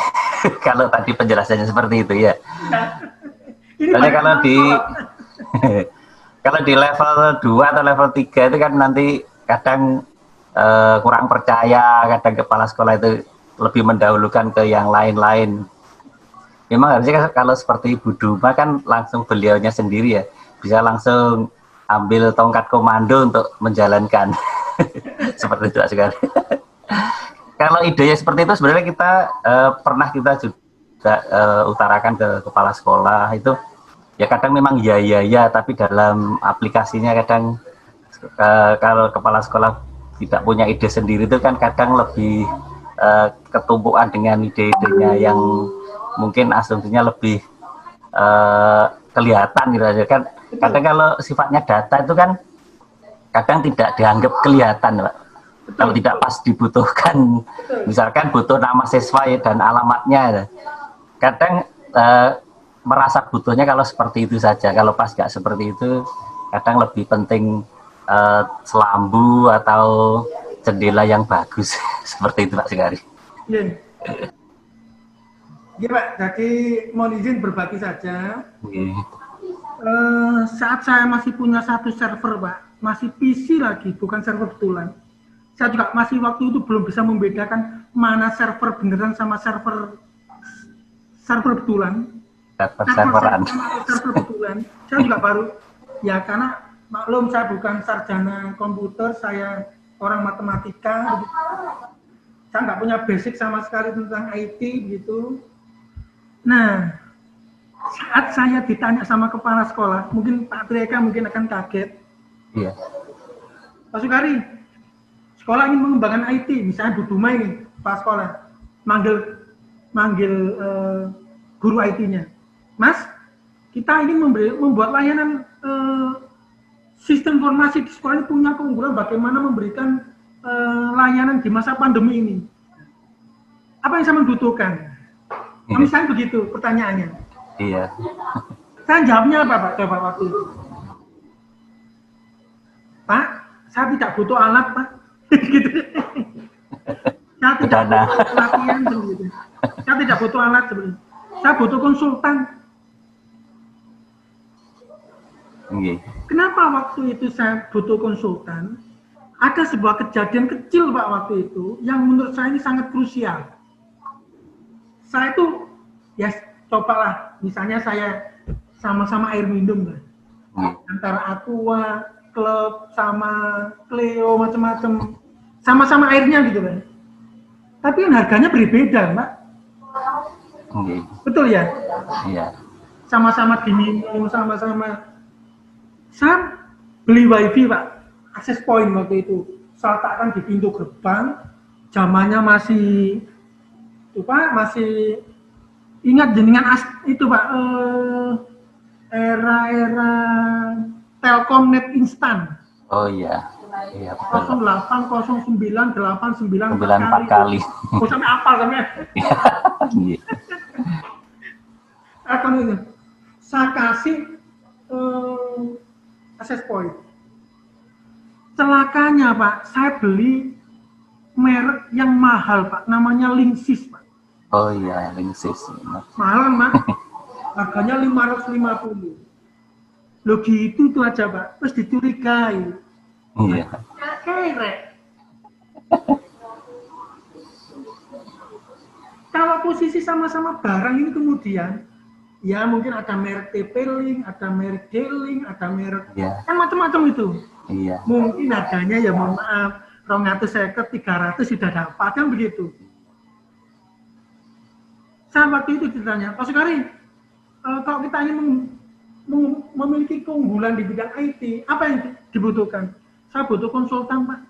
Kalau tadi penjelasannya seperti itu ya. Soalnya kalau di level 2 atau level 3 itu kan nanti kadang kurang percaya, kadang kepala sekolah itu lebih mendahulukan ke yang lain-lain. Memang harusnya kalau seperti Ibu Duma kan langsung beliaunya sendiri ya, bisa langsung ambil tongkat komando untuk menjalankan. Seperti itu sekali. Kalau idenya seperti itu sebenarnya kita pernah kita juga utarakan ke kepala sekolah itu ya kadang memang ya tapi dalam aplikasinya kadang kalau kepala sekolah tidak punya ide sendiri itu kan kadang lebih ketumpuan dengan ide-idenya yang mungkin asumsinya lebih kelihatan gitu aja kan. Kadang kalau sifatnya data itu kan kadang tidak dianggap kelihatan Pak. Kalau tidak pas dibutuhkan, misalkan butuh nama siswa ya, dan alamatnya, kadang merasa butuhnya kalau seperti itu saja. Kalau pas nggak seperti itu, kadang lebih penting selambu atau jendela yang bagus. Seperti itu Pak Sukari. Iya. Iya Pak, jadi mohon izin berbagi saja. Saat saya masih punya satu server Pak, masih PC lagi, bukan server betulan. Saya juga masih waktu itu belum bisa membedakan mana server beneran sama server betulan. Server betulan. Saya juga baru, ya karena maklum saya bukan sarjana komputer, saya orang matematika. Saya nggak punya basic sama sekali tentang IT gitu. Nah, saat saya ditanya sama kepala sekolah, mungkin Pak Trieka mungkin akan kaget. Iya. Pak Sukari, sekolah ingin mengembangkan IT, misalnya Bu Duma ini, Pak sekolah, manggil guru IT-nya. Mas, kita ingin membuat layanan sistem informasi di sekolah ini punya keunggulan bagaimana memberikan layanan di masa pandemi ini. Apa yang saya membutuhkan? Misalnya begitu pertanyaannya. Iya. Saya jawabnya apa Pak? Coba waktu itu. Pak, saya tidak butuh alat Pak. Gitu. Saya tidak butuh pelatihan begitu. Saya tidak butuh alat sebenarnya. Saya butuh konsultan. Kenapa waktu itu saya butuh konsultan? Ada sebuah kejadian kecil Pak waktu itu yang menurut saya ini sangat krusial. Saya itu ya cobalah, misalnya saya sama-sama air minum lah, antara Aqua, Club, sama Cleo, macam-macam, sama-sama airnya gitu kan. Tapi kan harganya berbeda, Mbak. Betul ya? Iya. Sama-sama diminum, sama-sama. Saya beli wifi Pak, akses point waktu itu. Saya letakkan di pintu gerbang, zamannya masih itu Pak, masih ingat jenengan itu Pak, era Telkom Net Instan. Oh iya, iya betul. 080989 94 kali. Oh sampai apal sampai. Iya. Akan itu, saya kasih akses point. Celakanya Pak, saya beli merek yang mahal Pak, namanya Linksys Pak. Oh iya, Linksys. Mahal Pak, harganya 550. Loh gitu tuh aja Pak, terus dicurigai. Iya. Kerek. Kalau posisi sama-sama barang ini kemudian, ya mungkin ada merek TP-Link, ada merek D-Link, ada merek, kan macam-macam itu. Iya. Mungkin harganya ya mohon maaf, 250, 300 sudah dapat, kan begitu. Saya waktu itu ditanya, Pak Sukari, kalau kita ingin memiliki keunggulan di bidang IT, apa yang dibutuhkan? Saya butuh konsultan, Pak.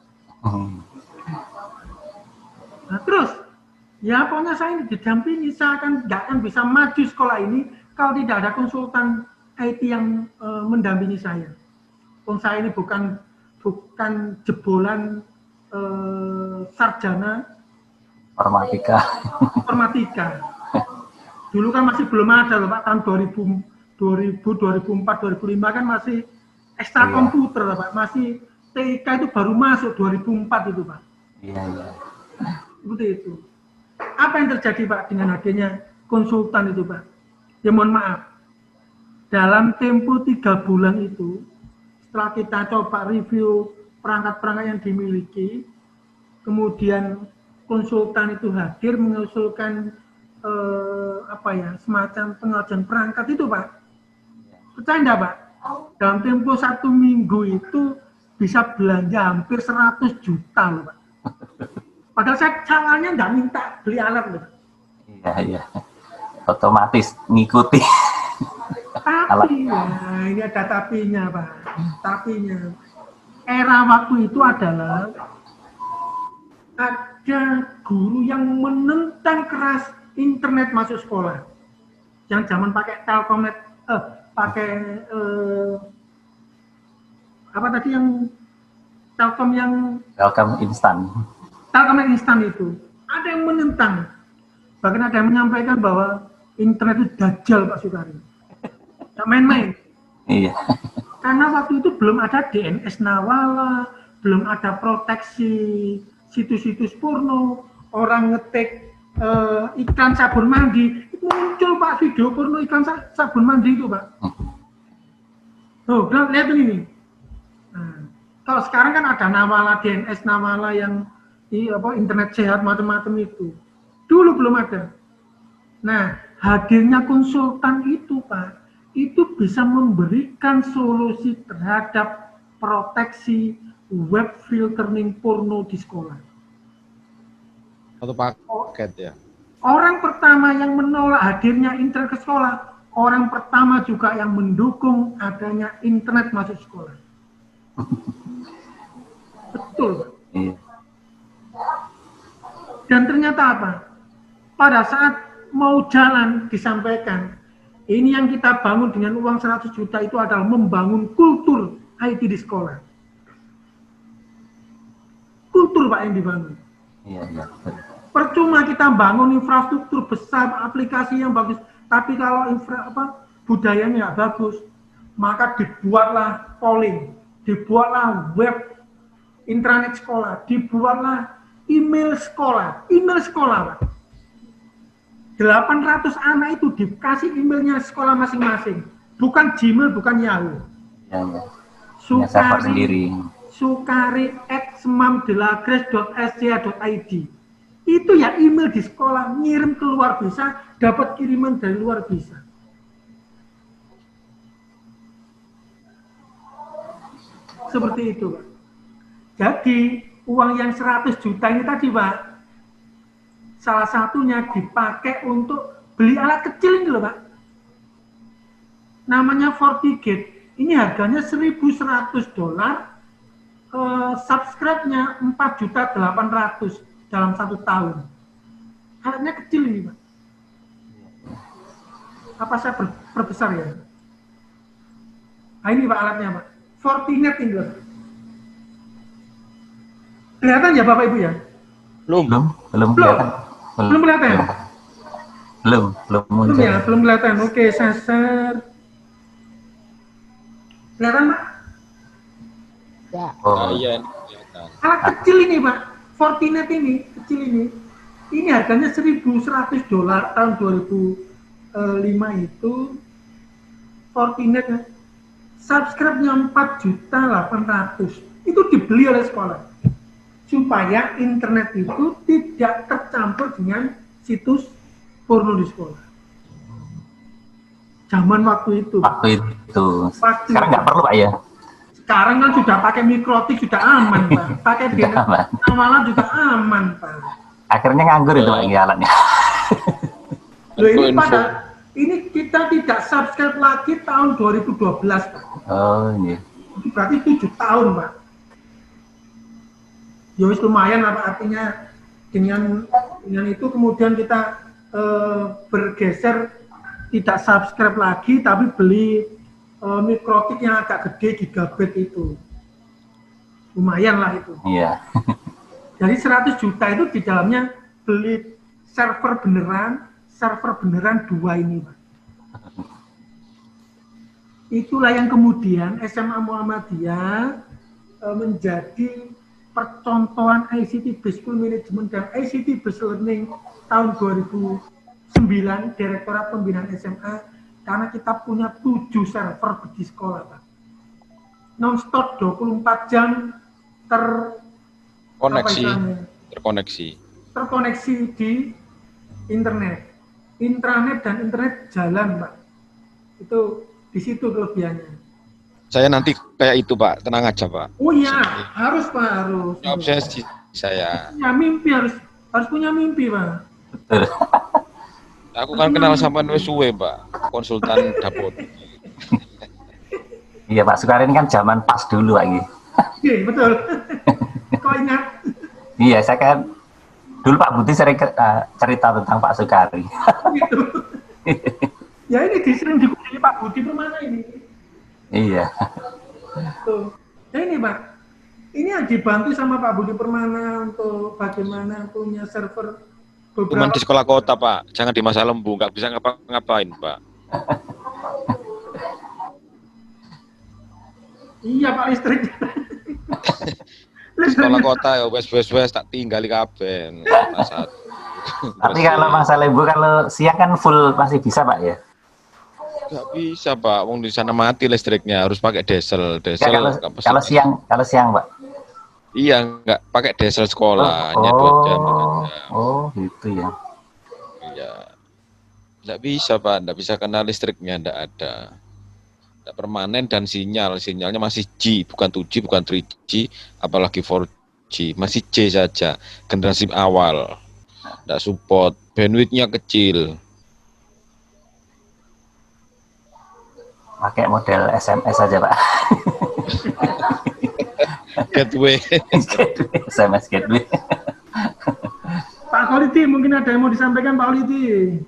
Nah, terus, ya pokoknya saya ini didampingi, saya nggak akan bisa maju sekolah ini kalau tidak ada konsultan IT yang mendampingi saya. Saya ini bukan jebolan sarjana informatika. Dulu kan masih belum ada loh Pak, tahun 2004, 2005 kan masih ekstra komputer Pak, masih TK itu baru masuk 2004 itu Pak. Iya. Seperti itu. Apa yang terjadi Pak dengan adanya konsultan itu Pak? Ya mohon maaf, dalam tempo 3 bulan itu, setelah kita coba review perangkat-perangkat yang dimiliki, kemudian konsultan itu hadir mengusulkan semacam pengajian perangkat itu Pak. Percaya enggak Pak? Dalam tempo 1 minggu itu bisa belanja hampir 100 juta loh Pak. Padahal saya caranya enggak minta beli alat loh. Iya. Otomatis ngikuti. Tapi ya, ini ada tapinya Pak. Tapinya. Era waktu itu adalah ada guru yang menentang keras internet masuk sekolah. Yang zaman pakai Telkomnet, apa tadi yang Telkom instan. Telkomnet instan itu. Ada yang menentang. Bahkan ada yang menyampaikan bahwa internet itu dajjal Pak Sukari. Nggak main-main. Iya. Karena waktu itu belum ada DNS Nawala, belum ada proteksi situs-situs porno, orang ngetik iklan sabun mandi, itu muncul Pak video porno iklan sabun mandi itu Pak. Oh, lihat ini. Nah, kalau sekarang kan ada Nawala, DNS Nawala yang internet sehat macam-macam itu. Dulu belum ada. Nah, hadirnya konsultan itu Pak, itu bisa memberikan solusi terhadap proteksi web filtering porno di sekolah. Satu paket ya. Orang pertama yang menolak hadirnya internet ke sekolah, orang pertama juga yang mendukung adanya internet masuk sekolah. Betul Pak. Iya. Dan ternyata apa? Pada saat mau jalan disampaikan, ini yang kita bangun dengan uang 100 juta itu adalah membangun kultur IT di sekolah. Kultur Pak yang dibangun. Iya. Percuma kita bangun infrastruktur besar, aplikasi yang bagus, tapi kalau budayanya nggak bagus, maka dibuatlah polling, dibuatlah web intranet sekolah, dibuatlah email sekolah Pak. 800 anak itu dikasih emailnya sekolah masing-masing, bukan Gmail, bukan Yahoo. Iya. Server sendiri. sukari@semamdelagres.sca.id. Itu ya email di sekolah, ngirim keluar bisa, dapat kiriman dari luar bisa. Seperti itu Pak. Jadi uang yang 100 juta ini tadi Pak, salah satunya dipakai untuk beli alat kecil ini loh Pak. Namanya FortiGate. Ini harganya $1.100. Subscribe-nya 4.800.000 dalam 1 tahun. Alatnya kecil ini Pak. Apa saya perbesar ya? Nah ini Pak alatnya Pak. Fortinet ini loh. Kelihatan ya Bapak Ibu ya? Belum kelihatan. Belum kelihatan? Belum muncul. Belum kelihatan. Oke, saya share. Kelihatan Pak? Ya. Iya. Alat kecil ini Pak, Fortinet ini, kecil ini. Ini harganya $1.100 tahun 2005 itu. Fortinet subscribe-nya 4.800.000. Itu dibeli oleh sekolah. Supaya internet itu tidak tercampur dengan situs porno di sekolah. Zaman waktu itu. Sekarang nggak perlu Pak ya? Sekarang kan sudah pakai mikrotik, sudah aman Pak. Pakai amalan juga aman Pak. Akhirnya nganggur itu Pak ini alatnya. Loh ini kita tidak subscribe lagi tahun 2012 Pak. Oh iya. Berarti 7 tahun Pak. Ya wis lumayan apa artinya dengan itu kemudian kita bergeser tidak subscribe lagi tapi beli mikrotik yang agak gede gigabit itu. Lumayan lah itu. Iya. Jadi 100 juta itu di dalamnya beli server beneran 2 ini, Pak. Itulah yang kemudian SMA Muhammadiyah menjadi percontohan ICT Based School Management dan ICT Based Learning tahun 2009 Direktorat Pembinaan SMA, karena kita punya 7 server di sekolah, Pak. Non-stop 24 jam terkoneksi di internet. Intranet dan internet jalan, Pak. Itu di situ kelebihannya. Saya nanti kayak itu, Pak. Tenang aja, Pak. Oh iya, harus, Pak, harus. Obsesi saya. Ya, mimpi harus punya mimpi, Pak. Betul. Aku kan kenal sama wis suwe, Pak. Konsultan dapur. Iya Pak Sukarin kan zaman pas dulu lagi. Iya, betul. Kau ingat? Iya, saya kan dulu Pak Budi sering cerita tentang Pak Sukari. Gitu. Ya ini sering dikunjungi Pak Budi Permana ini. Iya. Tuh. Ya ini Pak, ini yang dibantu sama Pak Budi Permana untuk bagaimana punya server Cuman beberapa. di sekolah kota, Pak. Jangan di Masa Lembu, nggak bisa ngapa-ngapain, Pak. Iya Pak, listrik. Sekolah kota ya wes tak tinggali kabeh. Tapi kalau Masa Lembu kalau siang kan full masih bisa Pak ya? Nggak bisa, Pak. Wong di sana mati listriknya, harus pakai diesel. Ya, kalau siang Pak. Iya, nggak pakai diesel sekolah, hanya 2 jam aja. Oh, gitu ya. Iya. Nggak bisa, Pak. Nggak bisa karena listriknya nggak ada. Nggak permanen dan sinyalnya masih G, bukan 2G, bukan 3G, apalagi 4G, masih J saja, generasi awal. Nggak support, bandwidth-nya kecil. Pakai model SMS aja Pak. Gateway. SMS gateway. Pak Kholidi, mungkin ada yang mau disampaikan Pak Kholidi.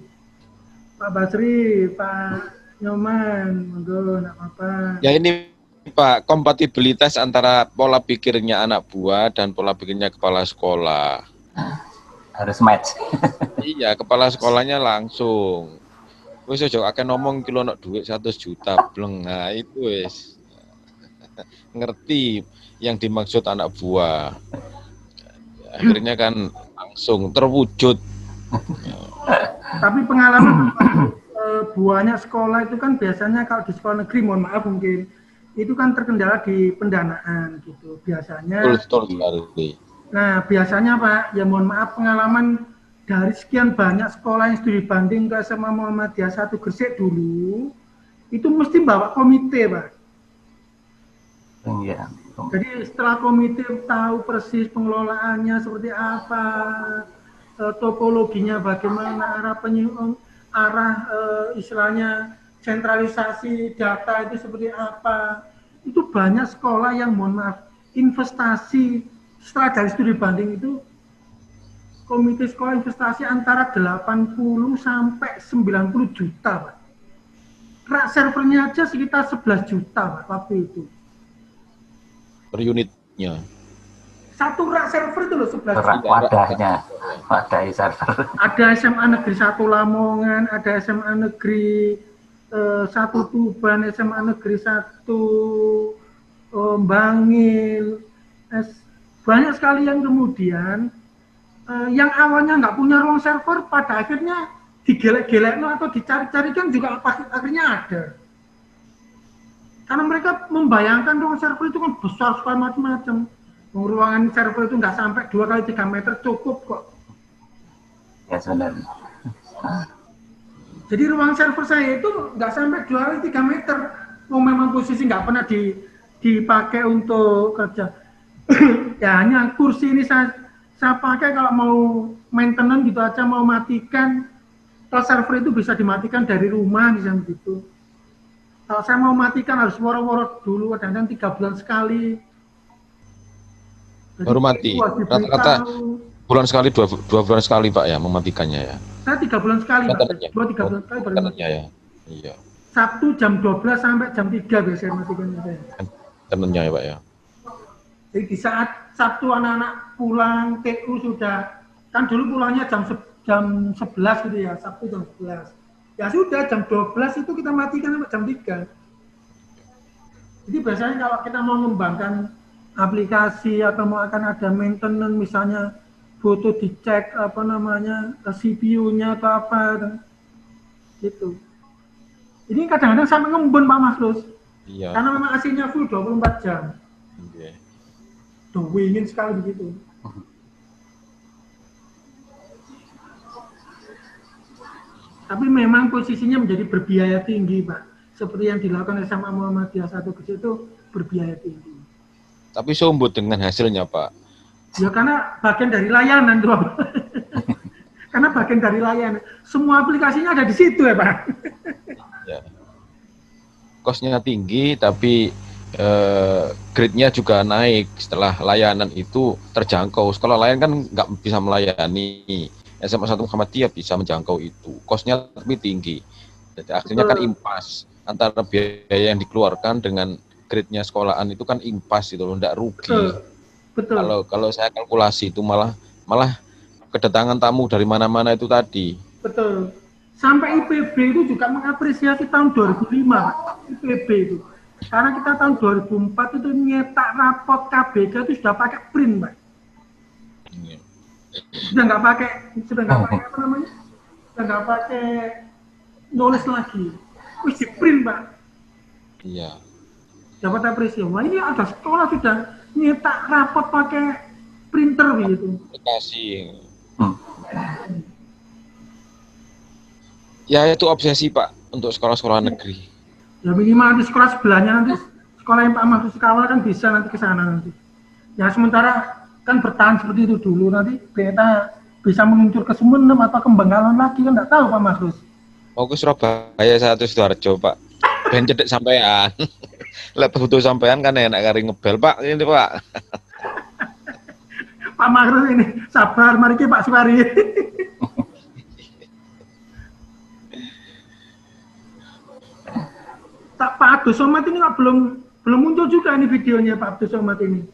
Pak Basri, Pak Nyoman, monggo, enggak apa-apa. Ya ini Pak, kompatibilitas antara pola pikirnya anak buah dan pola pikirnya kepala sekolah. Harus match. Iya, kepala sekolahnya langsung. Wis ojo akeh ngomong kilo nok duit 100 juta bleng. Nah, itu wis. Ngerti yang dimaksud anak buah. Akhirnya kan langsung terwujud. Tapi pengalaman buahnya sekolah itu kan biasanya kalau di sekolah negeri, mohon maaf mungkin, itu kan terkendala di pendanaan gitu. Biasanya. Betul sekali. Nah, biasanya Pak, ya mohon maaf pengalaman dari sekian banyak sekolah yang studi banding ke SMA Muhammadiyah 1 Gresik dulu, itu mesti bawa komite, Pak. Iya. Jadi setelah komite tahu persis pengelolaannya seperti apa, topologinya bagaimana, istilahnya sentralisasi data itu seperti apa. Itu banyak sekolah yang mohon maaf investasi setelah dari studi banding itu komite sekolah investasi antara 80 sampai 90 juta, Pak. Rak servernya aja sekitar 11 juta, Pak, waktu itu. Per unitnya. Satu rak server itu loh 11 juta. Wadahnya, wadah server. Ada SMA Negeri 1 Lamongan, ada SMA Negeri 1 Tuban, SMA Negeri 1 Bangil. Banyak sekali yang kemudian yang awalnya nggak punya ruang server, pada akhirnya digelek-gelek atau dicari-carikan juga akhirnya ada. Karena mereka membayangkan ruang server itu kan besar sekali macam-macam. Ruangan server itu nggak sampai 2 kali 3 meter cukup kok. Ya sebenarnya. Jadi ruang server saya itu nggak sampai 2 kali 3 meter. Memang posisi nggak pernah dipakai untuk kerja. Ya hanya kursi ini saya pakai kalau mau maintenance gitu aja, mau matikan. Kalau server itu bisa dimatikan dari rumah misalnya gitu. Kalau saya mau matikan harus woro-woro dulu, kadang-kadang 3 bulan sekali. Jadi Baru mati. itu harus Rata-rata diberitahu. bulan sekali, dua bulan sekali Pak ya mematikannya ya. Saya 3 bulan sekali, Pak. Internetnya. 2-3 Oh, bulan sekali baru mati. internetnya ya. Iya. Sabtu jam 12 sampai jam 3 biasanya matikan saya. Internetnya ya Pak ya. Jadi di saat Sabtu anak-anak pulang TU sudah, kan dulu pulangnya jam 11 gitu ya, Sabtu jam 11. Ya sudah jam 12 itu kita matikan sampai jam 3. Jadi biasanya kalau kita mau mengembangkan aplikasi atau mau akan ada maintenance misalnya foto dicek apa namanya CPU-nya atau apa gitu. Ini kadang-kadang sampai ngembun Pak Masrus. Iya. Karena memang AC-nya full 24 jam. Iya. Tuh, ingin sekali begitu. Tapi memang posisinya menjadi berbiaya tinggi, Pak. Seperti yang dilakukan oleh SMA Muhammadiyah 1 Gresik itu berbiaya tinggi. Tapi sombut dengan hasilnya Pak. Ya karena bagian dari layanan tuh, Pak. Karena bagian dari layanan. Semua aplikasinya ada di situ ya, Pak. Ya. Kosnya tinggi tapi grade-nya juga naik setelah layanan itu terjangkau. Sekolah lain kan nggak bisa melayani. SMA 1 Muhammadiyah bisa menjangkau itu. Kosnya tapi tinggi. Jadi akhirnya kan impas antara biaya yang dikeluarkan dengan grade-nya sekolahan itu kan impas itu loh, nggak rugi. Betul. Kalau saya kalkulasi itu malah kedatangan tamu dari mana-mana itu tadi. Betul. Sampai IPB itu juga mengapresiasi tahun 2005, Pak. IPB itu. Karena kita tahun 2004 itu nyetak rapot KBK itu sudah pakai print, Pak. Sudah nggak pakai apa namanya? Sudah nggak pakai nulis lagi. Wis di print, Pak. Iya. Dapat apresiasi. Wah, ini ada sekolah sudah nyetak rapot pakai printer gitu. Aplikasi. Ya itu obsesi Pak untuk sekolah-sekolah negeri. Ya minimal nanti sekolah sebelahnya nanti sekolah yang Pak Mahfud Sekawal kan bisa nanti ke sana nanti. Ya sementara kan bertahan seperti itu dulu, nanti kita bisa meluncur ke Sumenep atau ke Bengkalan lagi kan nggak tahu Pak Mahfud. Mau ke Surabaya satu Sidoarjo Pak. Ben cedek sampean. Lek butuh sampean kan enak kari ngebel Pak ini Pak. Pak Mahfud ini sabar, mari ke Pak Suwari. Pak Abdus Somad ini nggak belum muncul juga ini videonya Pak Abdus Somad ini.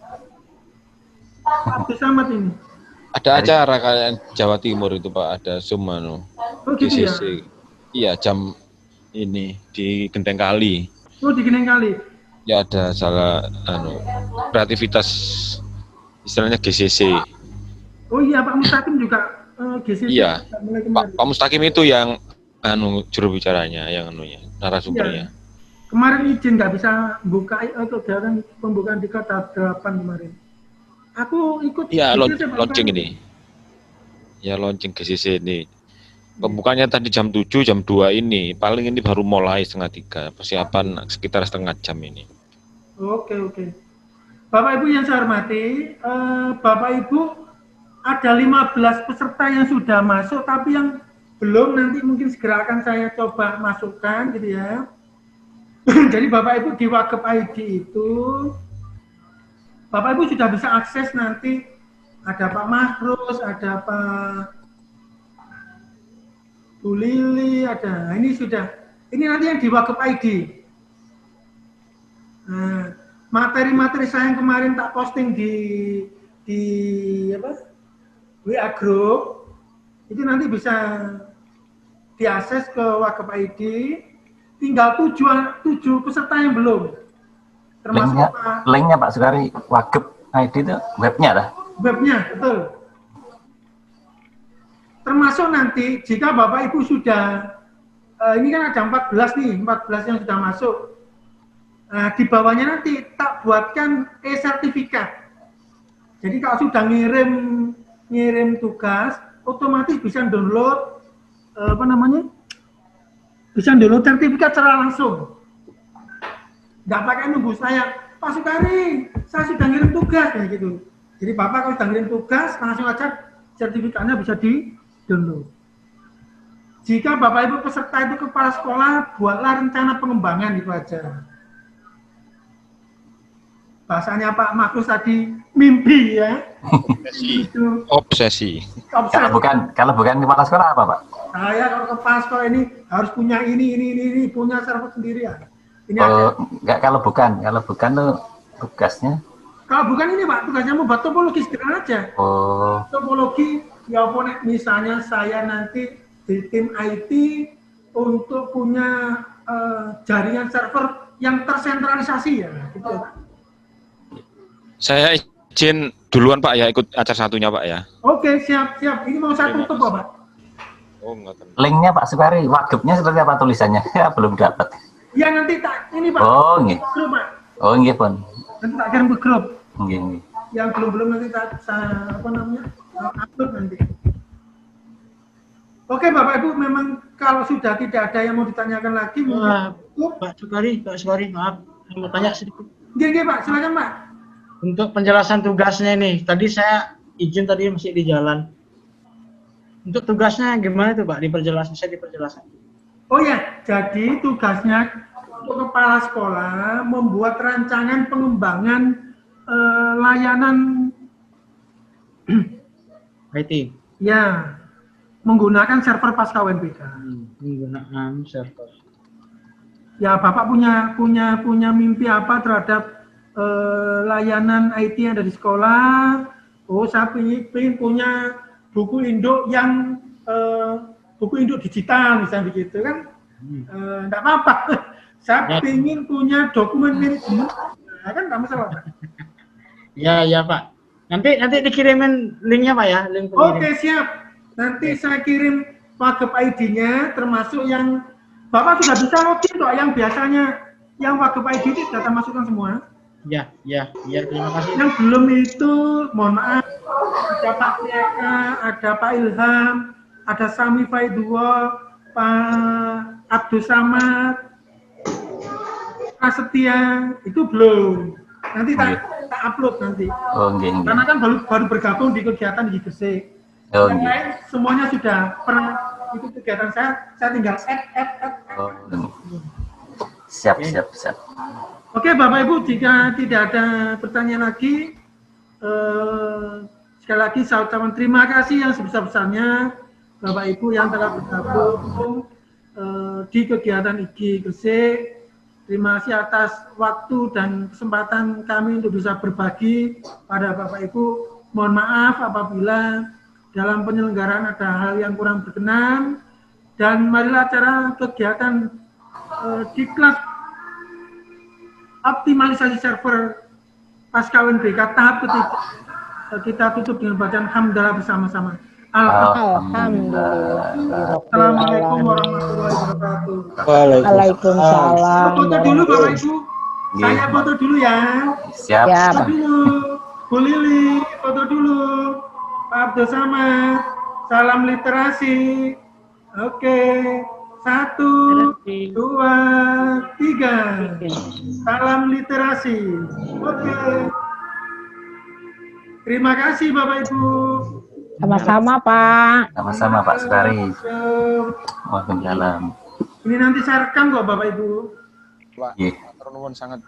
Pak Abdus Somad ini. Ada acara kalian Jawa Timur itu Pak, ada Sumano. Oh gitu ya. Iya jam ini di Genteng Kali. Oh di Genteng Kali. Ya ada salah kreativitas istilahnya GCC. Oh iya Pak Mustaqim juga GCC. Iya. Pak Mustaqim itu yang juru bicaranya, yang narasumbernya. Iya. Kemarin izin nggak bisa buka kegiatan pembukaan di kota 8 kemarin. Aku ikut. Iya, launching ini. Ya, launching GCC ini. Pembukanya tadi jam 7, jam 2 ini. Paling ini baru mulai 2:30. Persiapan sekitar setengah jam ini. Oke. Bapak Ibu yang saya hormati, Bapak Ibu ada 15 peserta yang sudah masuk, tapi yang belum nanti mungkin segera akan saya coba masukkan gitu ya. Jadi Bapak Ibu di Wakaf ID itu, Bapak Ibu sudah bisa akses nanti, ada Pak Mahrus, ada Pak Bu Lili, ada, ini sudah, ini nanti yang di Wakaf ID. Nah, materi-materi saya yang kemarin tak posting di apa, WA Group, itu nanti bisa diakses ke Wakaf ID. Tinggal 7 peserta yang belum. Termasuk linknya Pak Sukari, Wakaf ID itu webnya dah. Webnya, betul. Termasuk nanti jika Bapak Ibu sudah, ini kan ada 14 yang sudah masuk. Nah, di bawahnya nanti tak buatkan e-sertifikat. Jadi kalau sudah ngirim tugas, otomatis bisa download, bisa download sertifikat secara langsung. Nggak pakai nunggu saya, Pak Sukari, saya sudah ngirim tugas, kayak gitu. Jadi Bapak kalau sudah ngirim tugas, langsung aja sertifikatnya bisa di-download. Jika Bapak Ibu peserta itu kepala sekolah, buatlah rencana pengembangan itu aja. bahasanya Pak Markus tadi mimpi ya. Itu Obsesi. Kalau bukan kepala sekolah apa, Pak? saya kalau kepala sekolah ini harus punya ini, punya server sendiri ya. Ini Oh, enggak, kalau bukan tuh tugasnya. kalau bukan ini Pak, tugasnya membuat topologi sederhana aja. Oh, Topologi ya misalnya saya nanti di tim IT untuk punya jaringan server yang tersentralisasi ya, gitu ya, Pak. Saya izin duluan Pak ya, ikut acara satunya Pak ya. Oke, siap. Ini mau saya tutup Pak. Oh enggak tahu. linknya Pak Sukari, wagubnya seperti apa tulisannya? Ya, belum dapat. Ya nanti ini Pak. Oh, nggih. Grup Pak. Oh, nggih, Pon. Nanti tak kirim ke grup. Nggih, nggih. Yang belum nanti saya upload nanti. Oke Bapak Ibu, memang kalau sudah tidak ada yang mau ditanyakan lagi, Pak Sukari, maaf, saya mau tanya sedikit. Gini Pak, silakan Pak. Untuk penjelasan tugasnya ini, tadi saya izin tadi masih di jalan. Untuk tugasnya gimana tuh Pak? Bisa diperjelaskan. Oh ya, jadi tugasnya untuk kepala sekolah membuat rancangan pengembangan layanan IT. ya menggunakan server pasca UNBK. Penggunaan server. Ya Bapak punya mimpi apa terhadap layanan IT yang ada di sekolah? Oh, saya ingin punya buku induk yang buku induk digital misalnya begitu kan? Enggak apa-apa. Saya ingin punya dokumen manajemen, nah, kan enggak masalah. Ya Pak. Nanti dikirimin linknya Pak ya, link pengirim. Oke, siap. Nanti saya kirim Wagub ID-nya, termasuk yang Bapak sudah bisa login kok, yang biasanya yang Wagub ID itu data masukkan semua. Ya, terima kasih. Yang belum itu, mohon maaf, ada Pak Tiaka, ada Pak Ilham, ada Sami Faidullah, Pak Abdus Samad, Pak Setia, itu belum. Nanti tak upload nanti. Oh, nggih, nggih. Karena kan baru bergabung di kegiatan di Gresik. Oh, Yang nggih. lain semuanya sudah pernah ikut kegiatan saya tinggal add. Oh, siap. Oke Bapak Ibu, jika tidak ada pertanyaan lagi, sekali lagi saya ucapkan terima kasih yang sebesar-besarnya Bapak Ibu yang telah bergabung di kegiatan IG Gresik. Terima kasih atas waktu dan kesempatan kami untuk bisa berbagi pada Bapak Ibu. Mohon maaf apabila dalam penyelenggaraan ada hal yang kurang berkenan. Dan marilah acara kegiatan di kelas optimalisasi server pasca UNBK tahap ketiga kita tutup dengan bacaan hamdalah bersama-sama. Alhamdulillah. Assalamualaikum warahmatullahi wabarakatuh. Waalaikumsalam. Foto dulu Bapak Ibu. Saya foto dulu ya. Siap. Foto dulu. Bu Lili, foto dulu. Pak Abdul Samad. Salam literasi. Oke. 1, 2, 3. Salam literasi. Oke. Terima kasih Bapak Ibu. Sama-sama Pak. Sama-sama Pak Sukari. Waalaikumsalam. Ini nanti saya rekam kok Bapak Ibu. Pak, Nggih. matur nuwun sangat.